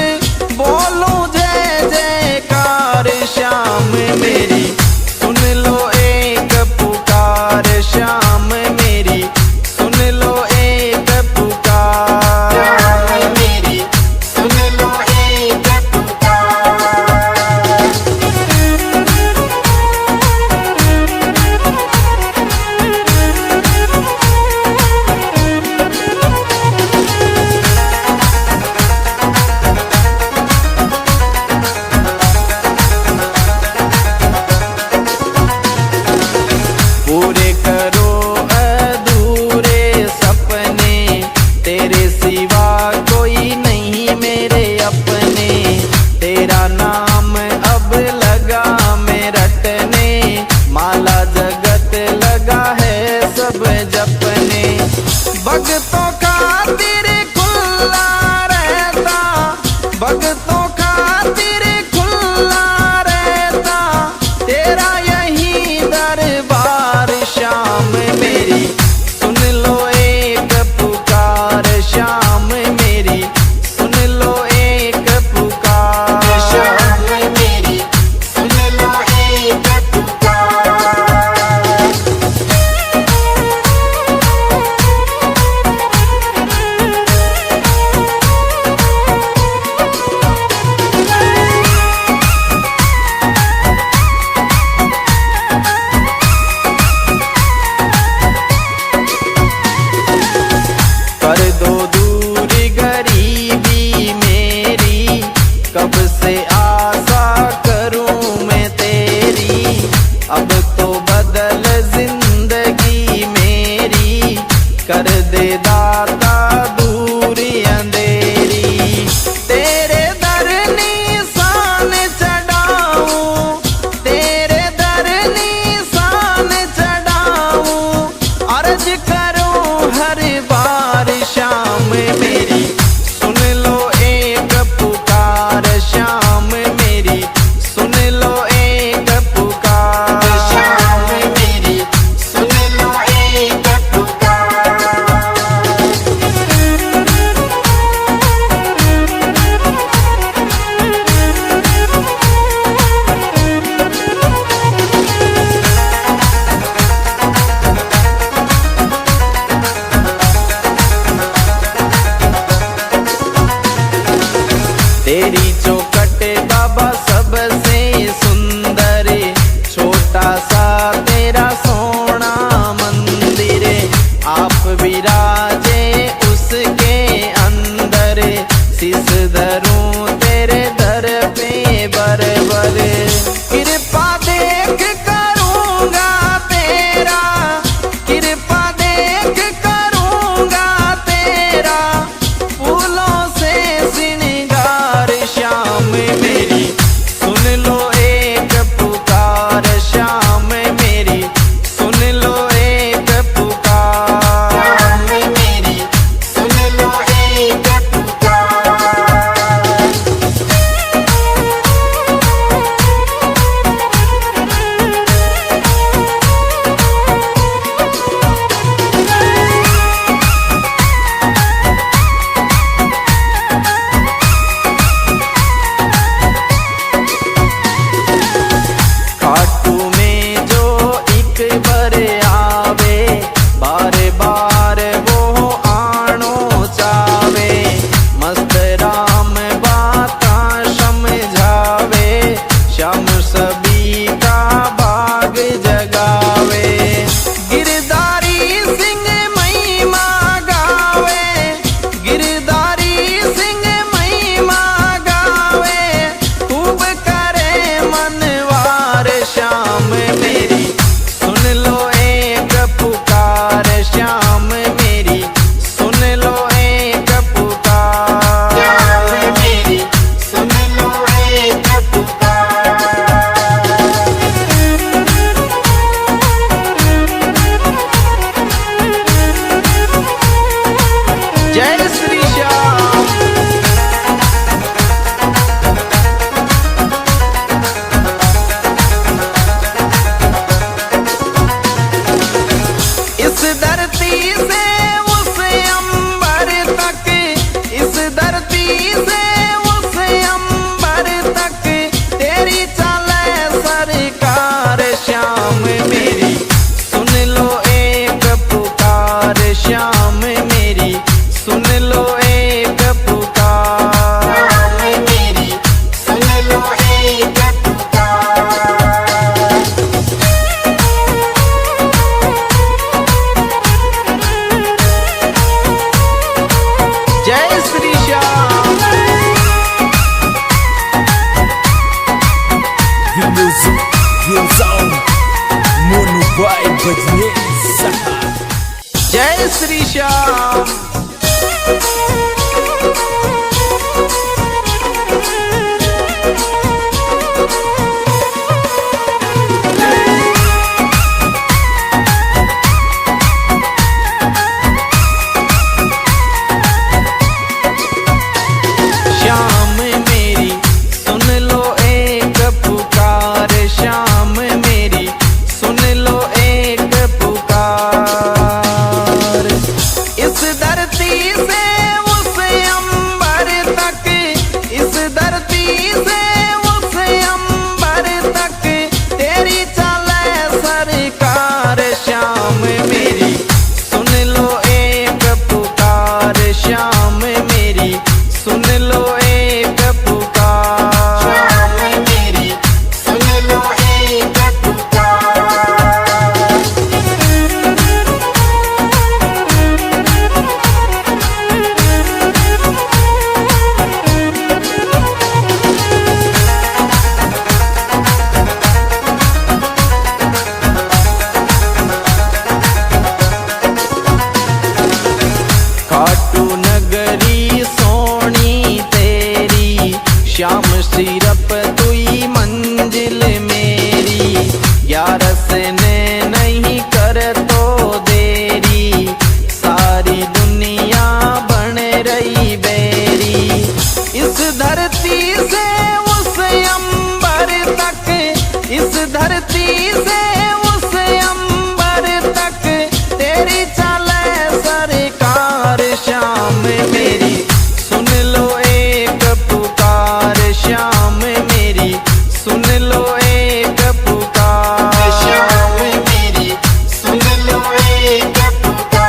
बोलूं जय जयकार। श्याम मेरी सुन लो एक पुकार, श्याम मेरी सुन लो एक पुकार। श्याम मेरी सुन लो एक पुकार। पूरे करो अधूरे सपने, तेरे सिवा कोई नहीं मेरे अपने। तेरा नाम अब लगा मैं रटने, माला जगत लगा है सब जपने। भक्तों खातिर खुला रहता, भक्तों खातिर खुला रहता तेरा यही दरबार। श्याम मेरी सुन लो एक पुकार, श्याम मेरी सुन लो एक पुकार। श्याम मेरी सुन लो एक पुकार। कर दो दूर गरीबी मेरी, कब से आशा करूं मैं तेरी। अब तो बदल जिंदगी मेरी, कर दे दाता दूरी अंधेरी। तेरे दर निशान चढ़ाऊं, तेरे दर निशान चढ़ाऊं, अर्ज करूं हर से उस अंबर तक, इस धरती से उस अंबर तक तेरी चले सरकार श्याम मेरी, सुन लो एक पुकार श्याम मेरी, सुन लो एक पुकार मेरी सुन लो एक पुकार। जय Shri Shyam. The music, the sound, Monu Boy Badnez Saha. जय श्री श्याम। श्याम मेरी सुन लो एक पुकार श्याम मेरी, सुन लो एक पुकार। इस धरती से उस अंबर तक, इस धरती से उस अंबर तक तेरी चले सरकार श्याम मेरी, सुन लो एक पुकार श्याम मेरी, सुन लो एक पुकार। श्याम मेरी सुन लो एक पुकार। खाटू नगरी सोनी तेरी, श्याम सिरप तुई मंजिल मेरी, यारस ने नहीं कर तो देरी, सारी दुनिया बन रही बेरी। इस धरती से उस अंबर तक, इस धरती से उस अंबर तक तेरी चले सरकार श्याम मेरी, सुन लो एक पुकार श्याम मेरी, सुन लो एक पुकार। श्याम मेरी सुन लो एक पुकार।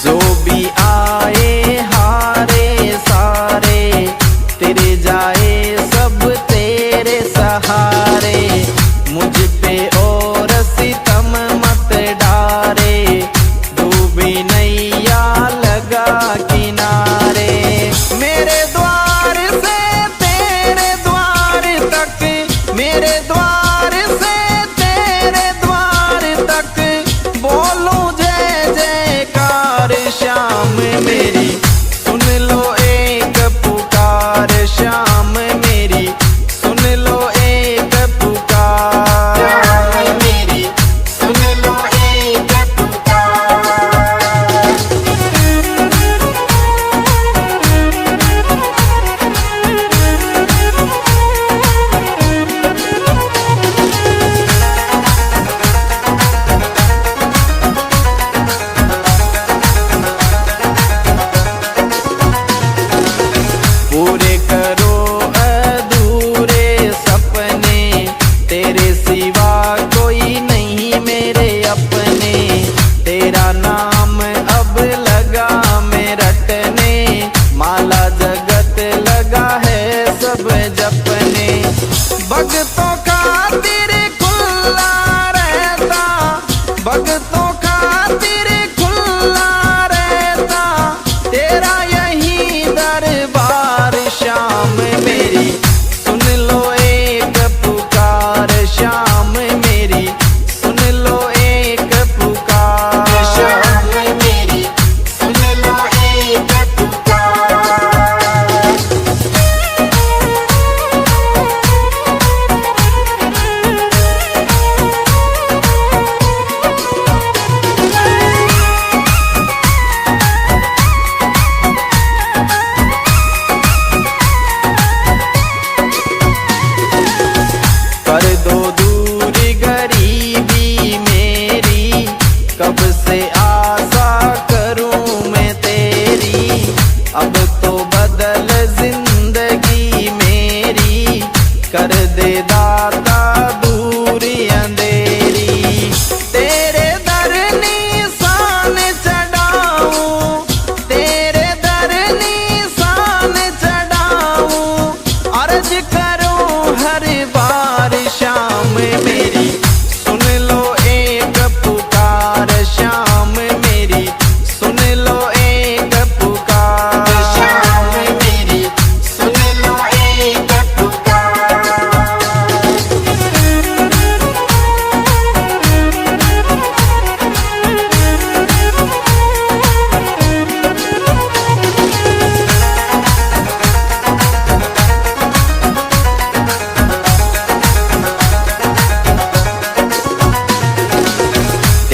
जो भी आए हारे सारे, तेरे जाए सब तेरे सहारे, मुझ पे और सितम मत डारे, डूबी नैया लगा किनारे। मेरे द्वार से तेरे द्वार तक, मेरे द्वार से तेरे द्वार तक बोलूं जय जयकार श्याम मेरी, सुन लो एक पुकार श्याम मेरी, सुन लो एक पुकार। श्याम मेरी सुन लो एक पुकार। पूरे करो अधूरे सपने, तेरे सिवा कोई नहीं मेरे अपने, तेरा नाम अब लगा मैं रटने, माला जगत लगा है सब जपने। भक्तों खातिर खुला रहता, भक्तों खातिर खुला रहता तेरा यही दरबार श्याम मेरी, सुन लो एक पुकार श्याम मेरी,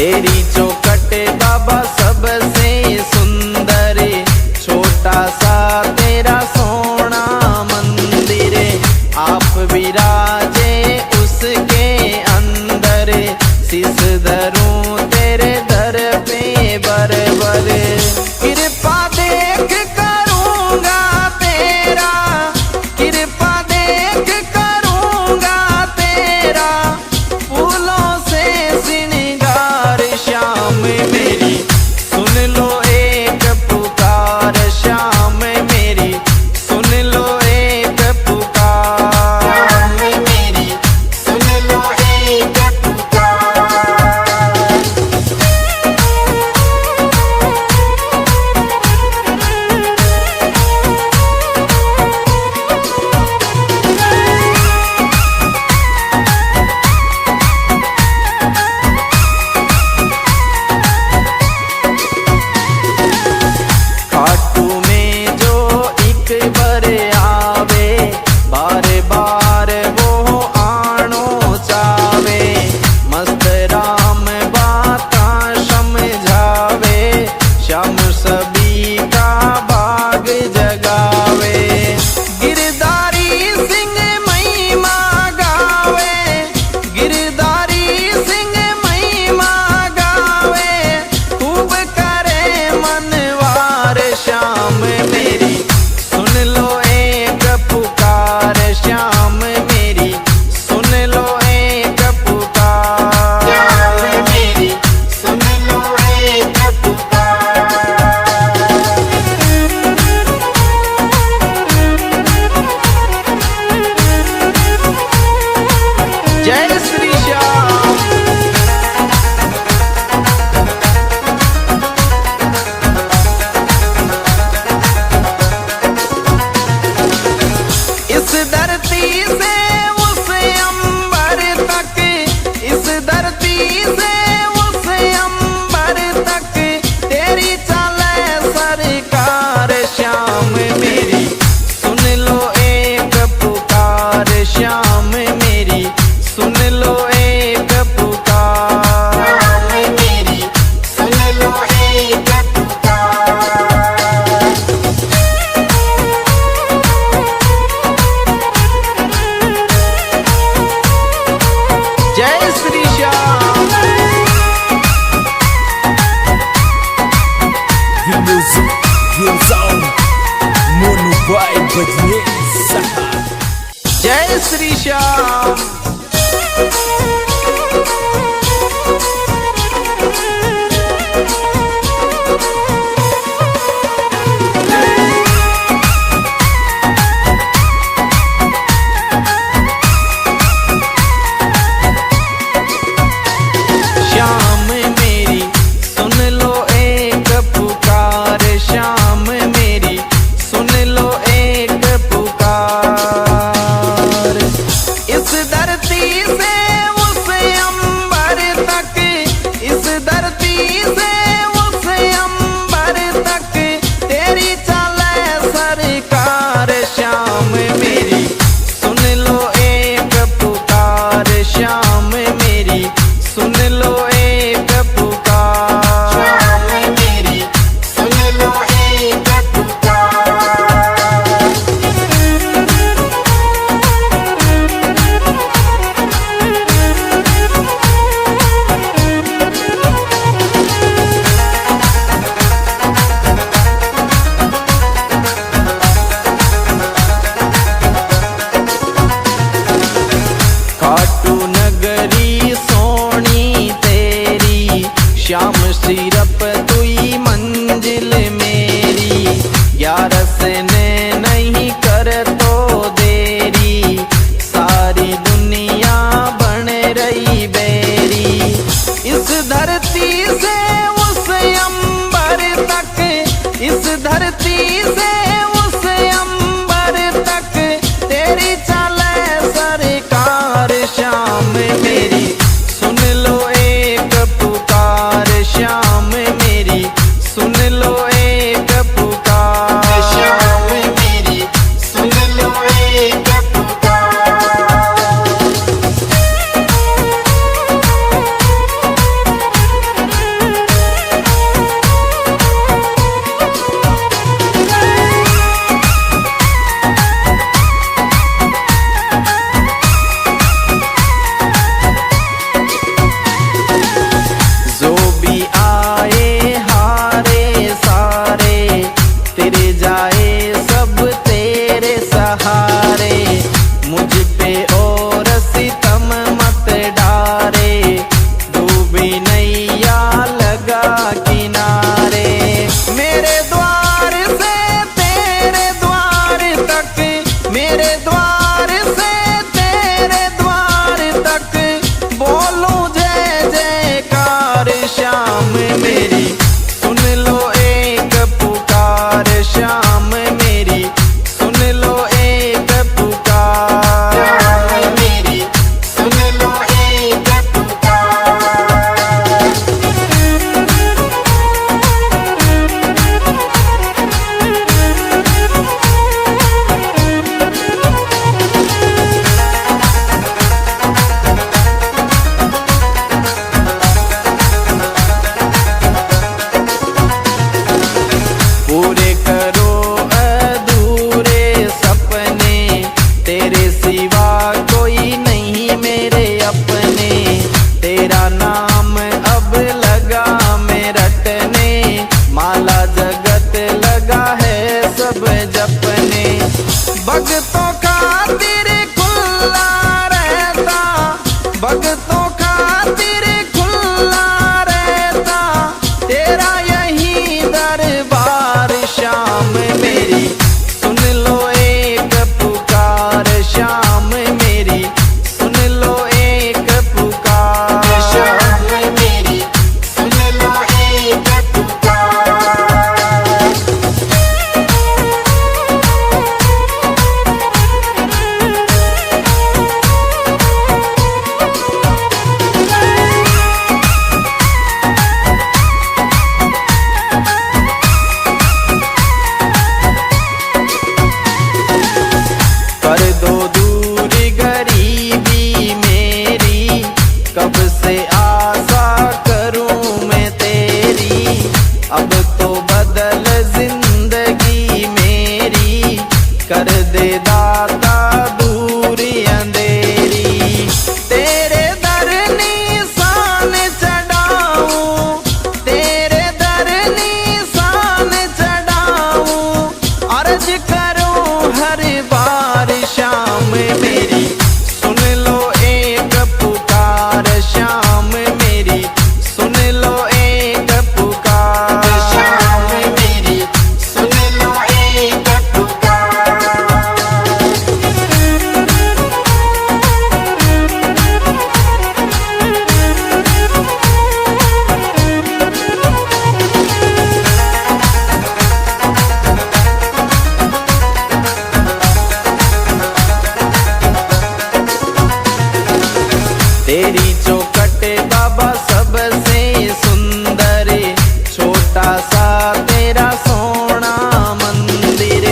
तेरी चौखट बाबा सबसे सुंदर, छोटा सा तेरा सोना मंदिर, आप विराजे उसके अंदर, शीस धरूं तेरे दर पे बरबर, कृपा देख करूंगा तेरा, कृपा देख करूंगा तेरा, फूलों से श्रृंगार श्याम मेरी, सुन लो एक पुकार श्याम मेरी, सुन लो एक पुकार मेरी सुन लो एक पुकार। खाटू में जो एक बार आवे, बार बार वो आनो चावे, मस्त राम बाता समझावे, श्याम सभी का भाग जगावे, गिरधारी सिंह महिमा गावे, गिरधारी सिंह महिमा गावे, खूब करे मनवार श्याम मेरी, सुन लो एक पुकार श्याम मेरी, सुन लो एक पुकार मेरी सुन लो एक पुकार। जय श्री श्याम। इस धरती से उस अंबर तक, इस धरती से उस अंबर तक, तेरी चले सरकार श्याम मेरी, सुन लो एक पुकार श्याम मेरी, सुन लो एक पुकार मेरी सुन लो एक पुकार। जय Shri Shyam. The music goes on. Mono by Bajne Saha. जय श्री श्याम। श्याम मेरी सुन लो एक पुकार श्याम मेरी, सुन लो एक पुकार, इस धरती से उस अंबर तक, इस धरती से उस अंबर तक, तेरी चले सरकार श्याम मेरी, सुन लो एक पुकार श्याम मेरी, सुन लो एक पुकार मेरी सुन लो एक पुकार। खाटू नगर भक्तों खातिर खुला रहता तेरा यही दरबार। शाम मेरी सुन लो एक पुकार, शाम मेरी सुन लो एक पुकार। शाम मेरी सुन लो एक पुकार। कर दो दूर गरीबी मेरी, कब से आशा करूं मैं तेरी। अब तो बदल जिंदगी मेरी, कर दे दाता दूर अंधेरी। तेरे दर निशान चढ़ाऊं, तेरे दर निशान चढ़ाऊं, अर्ज करूं हर बार। शाम मेरी सुन लो एक पुकार, शाम मेरी सुन लो एक पुकार। शाम मेरी सुन लो एक पुकार। तेरी चौखट बाबा सबसे सुंदर, छोटा सा तेरा सोना मंदिर।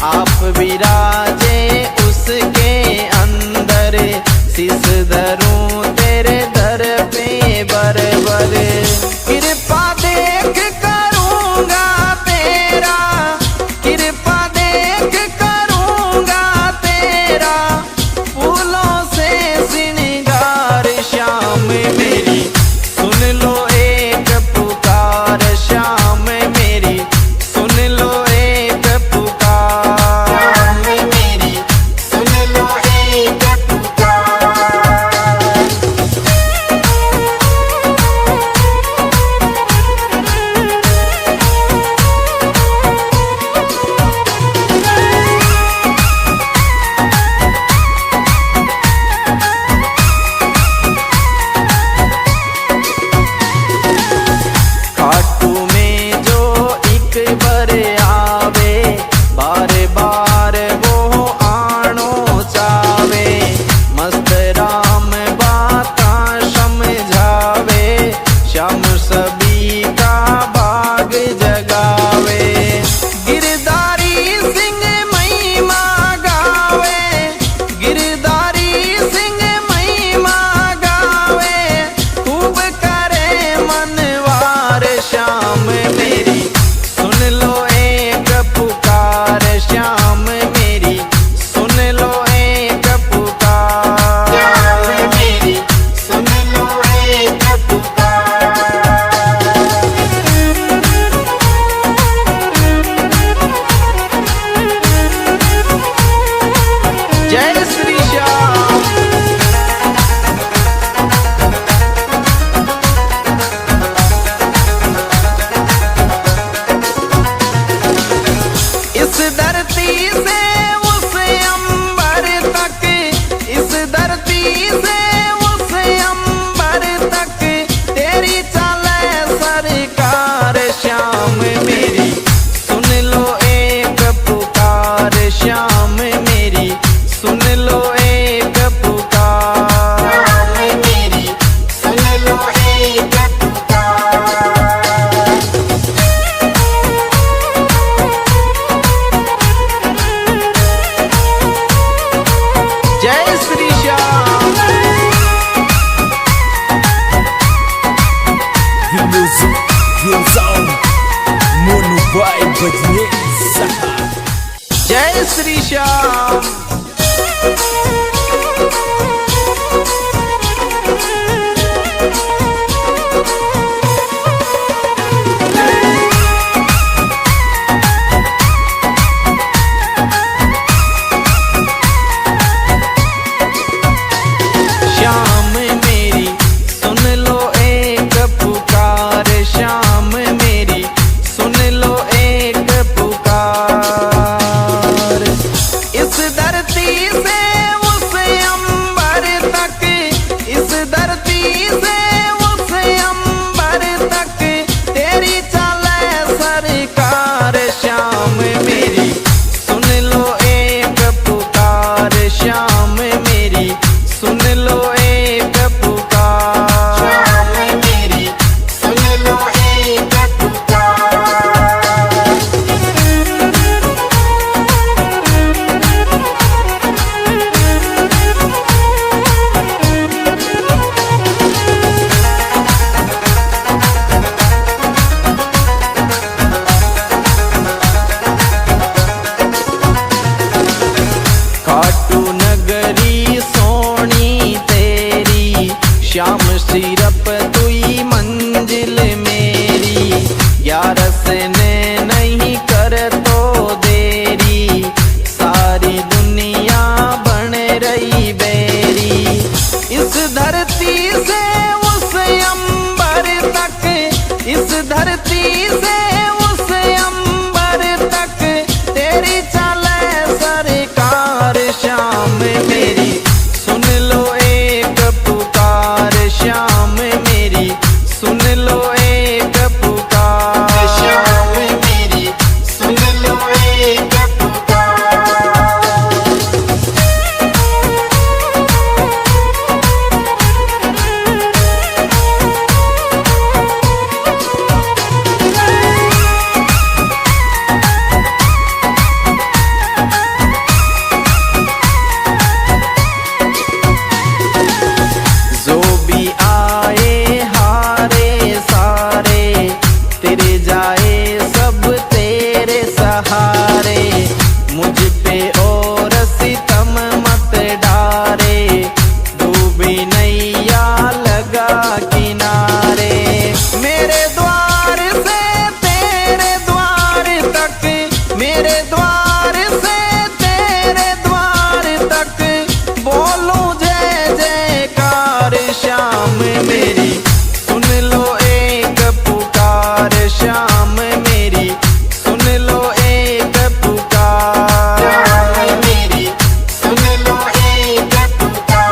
आप विराजे उसके अंदर, शीस धरूं तेरे दर पे बरबर। कृपा देख करूंगा तेरा, कृपा देख करूंगा तेरा, फूलों से श्रृंगार। शाम मेरी सुन लो एक पुकार, शाम मेरी सुन लो एक पुकार। शाम मेरी सुन लो एक पुकार। खाटू में जो एक बार आवे, बार बार वो आनो चावे। मस्त राम बाता समझावे, श्याम सभी का भाग जगावे। गिरधारी सिंह महिमा गावे, गिरधारी सिंह महिमा गावे, खूब करे मनवार। शाम मेरी सुन लो एक पुकार, शाम मेरी सुन लो एक पुकार। शाम मेरी सुन लो एक पुकार। जय श्री श्याम। इस धरती से उस अंबर तक, इस धरती से उस अंबर तक, तेरी चले सरकार। श्याम मेरी सुन लो एक पुकार, श्याम मेरी सुन लो एक पुकार। शाम मेरी सुन लो एक पुकार। जय Shri Shyam. The music, the sound, Mono Boy Badney Saha. जय श्री श्याम। श्याम सिर्फ तू ही मंजिल मेरी, यारस ने नहीं कर तो देरी, सारी दुनिया बन रही बेरी। इस धरती से उस अंबर तक, इस धरती से उस अंबर तक, तेरी चले सरकार शाम मेरी, सुन लो एक पुकार शाम मेरी, सुन लो एक पुकार शाम मेरी, सुन लो एक पुकार। जो भी आए हारे सारे, तेरे जाए सब तेरे सहारे, मुझ पे और सितम मत डारे, डूबी नैया लगा किनारे। मेरे द्वार से तेरे द्वार तक, मेरे द्वार से तेरे द्वार तक, बोलूं जय जयकार शाम मेरी, सुन लो एक पुकार शाम मेरी, सुन लो एक पुकार। शाम मेरी, सुन लो एक पुकार।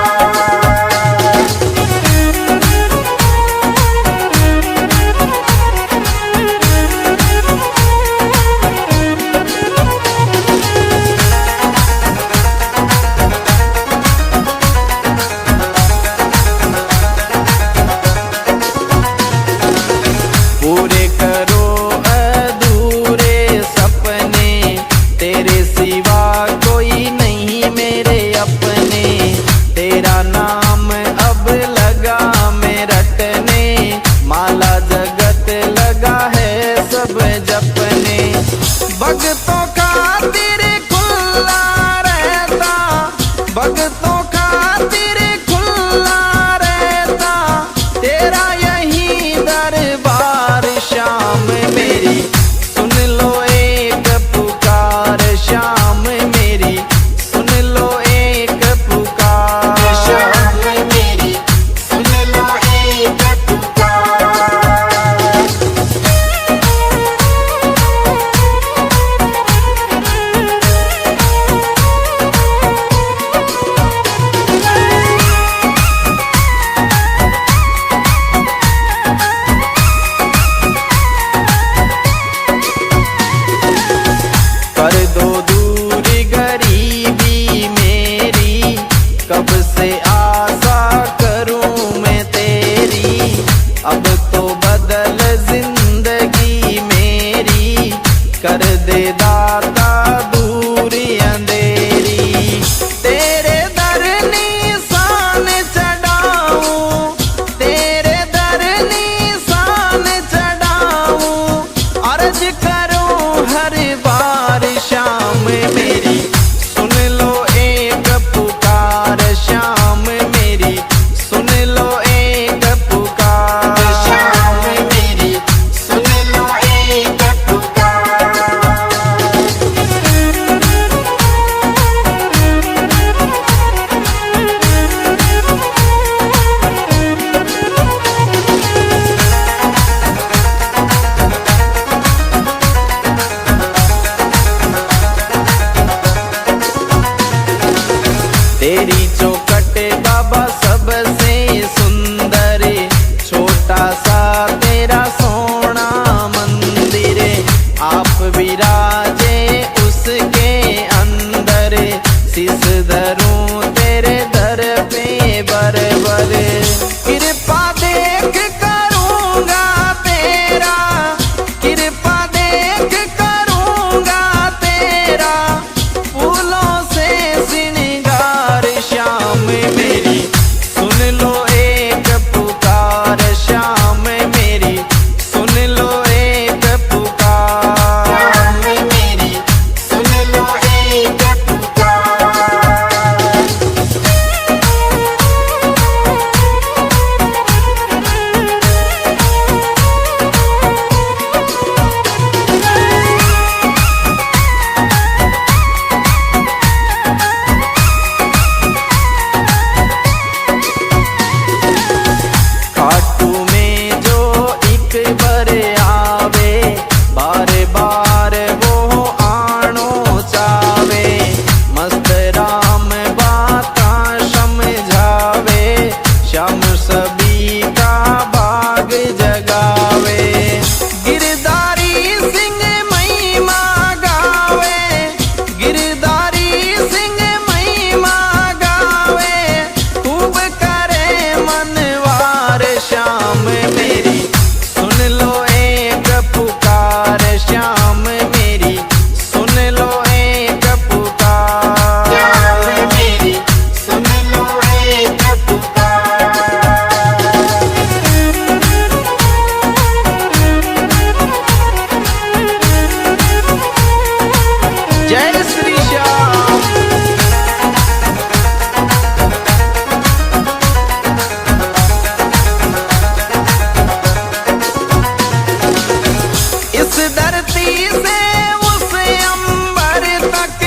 धरती से उस अंबर तक,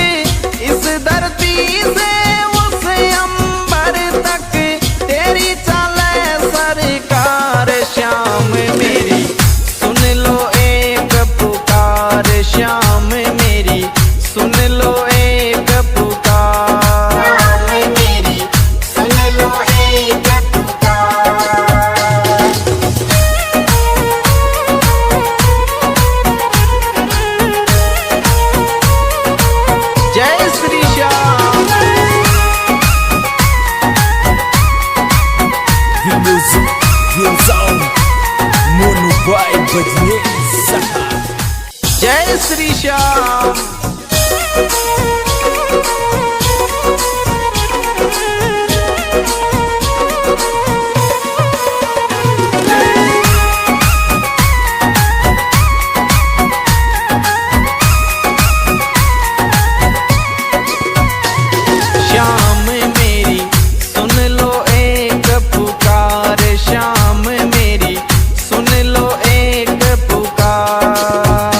इस धरती से उस अंबर तक तेरी चले सरकार। श्याम मेरी सुन लो एक पुकार, श्याम मेरी सुन लो एक पुकार। श्याम मेरी सुन लो एक पुकार। जय Shri Shyam. The music, the sound, Mono Boy Bajne Saha. जय श्री श्याम। श्याम मेरी सुन लो एक पुकार, श्याम मेरी सुन लो एक पुकार।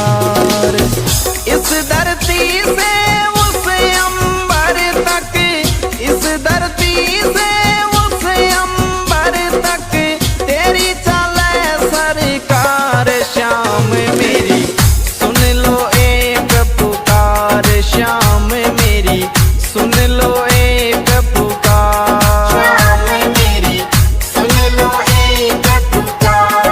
इस धरती से उस अंबर तक, इस धरती से उस अंबर तक तेरी चले सरकार। श्याम मेरी सुन लो एक पुकार, श्याम मेरी सुन लो एक पुकार। श्याम मेरी सुन लो एक पुकार।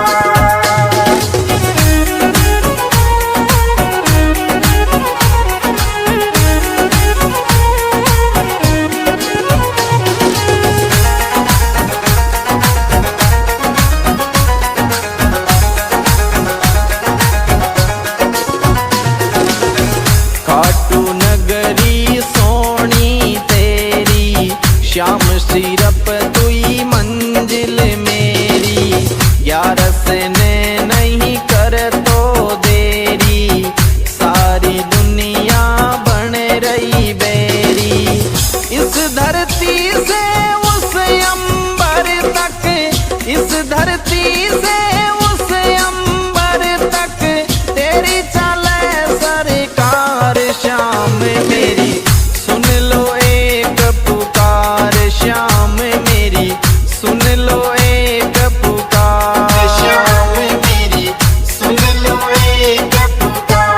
खाटू नगरी सोनी तेरी, श्याम सिरप तुई मंजिल मेरी। ग्यारस ने नहीं कर तो देरी, सारी दुनिया बन रही बेरी। इस धरती से उस अंबर तक, इस धरती से उस अंबर तक तेरी चले सरकार। श्याम मेरी सुन लो एक पुकार, श्याम मेरी सुन लो एक पुकार। श्याम मेरी सुन लो एक पुकार।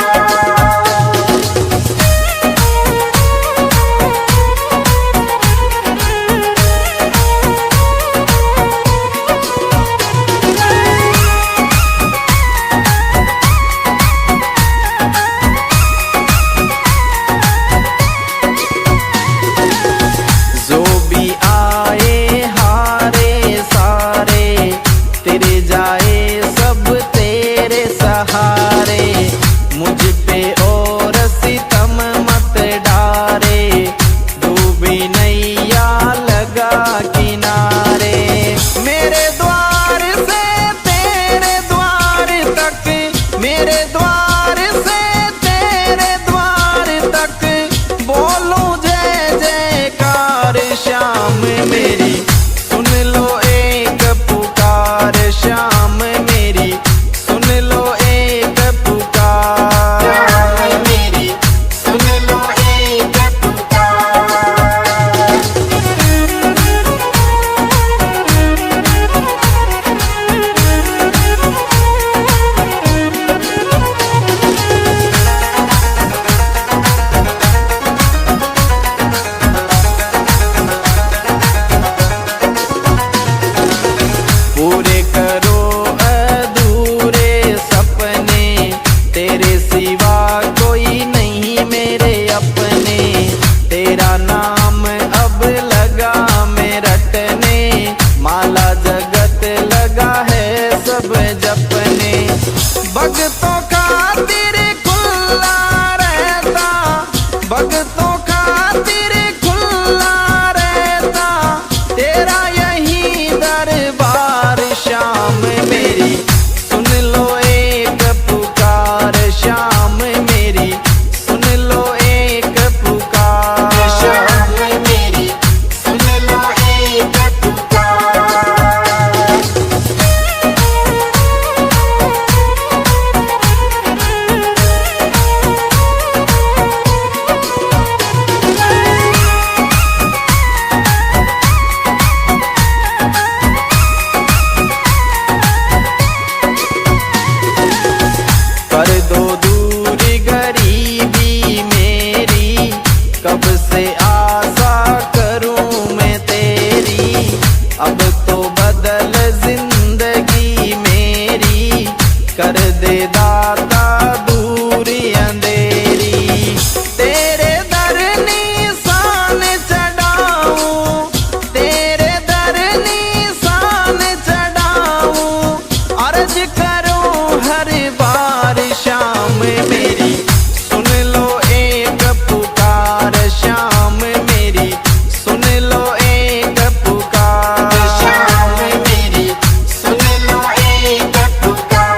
जिंदगी मेरी, कर दे दाता दूर अंधेरी। तेरे दर निशान चढ़ाऊं, तेरे दर निशान चढ़ाऊं, अर्ज करूं हर बार शाम मेरी, सुन लो एक पुकार शाम मेरी, सुन लो एक पुकार शाम मेरी सुन लो एक पुकार।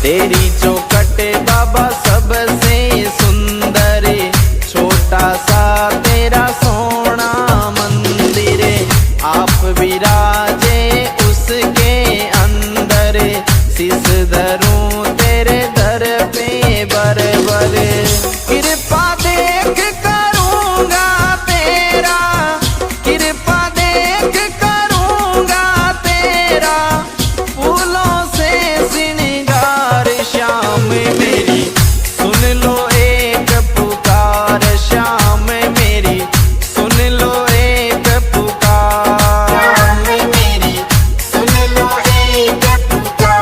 तेरी चौखट बाबा सबसे सुंदर, छोटा सा तेरा सोना मंदिर, आप विराजे उसके अंदर, शीस धरूं तेरे दर पे बर बर, कृपा देख करूंगा तेरा, कृपा देख करूंगा तेरा, फूलों से श्रृंगार शाम मेरी, सुन लो एक पुकार शाम मेरी, सुन लो एक पुकार। शाम मेरी सुन लो एक पुकार।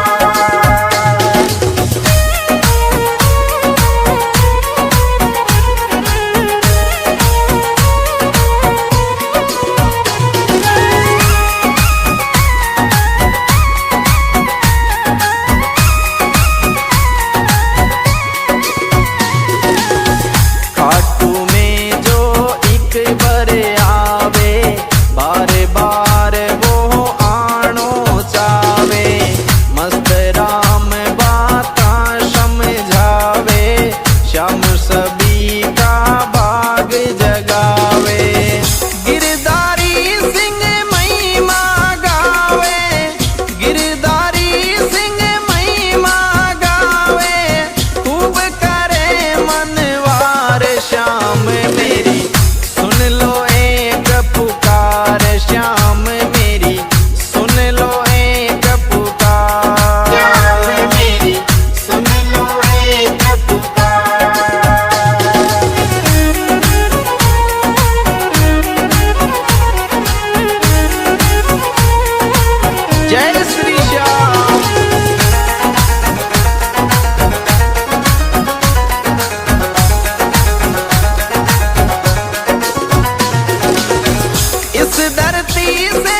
खाटू में जो एक बार आवे, बार बार वो आनो चावे, मस्त राम बाता समझावे, श्याम सभी का भाग जगावे, गिरधारी सिंह महिमा गावे, गिरधारी सिंह महिमा गावे, खूब करे मनवार शाम मेरी, सुन लो एक पुकार श्याम मेरी, सुन लो एक पुकार। शाम मेरी सुन लो एक पुकार। जय श्री श्याम। इस धरती से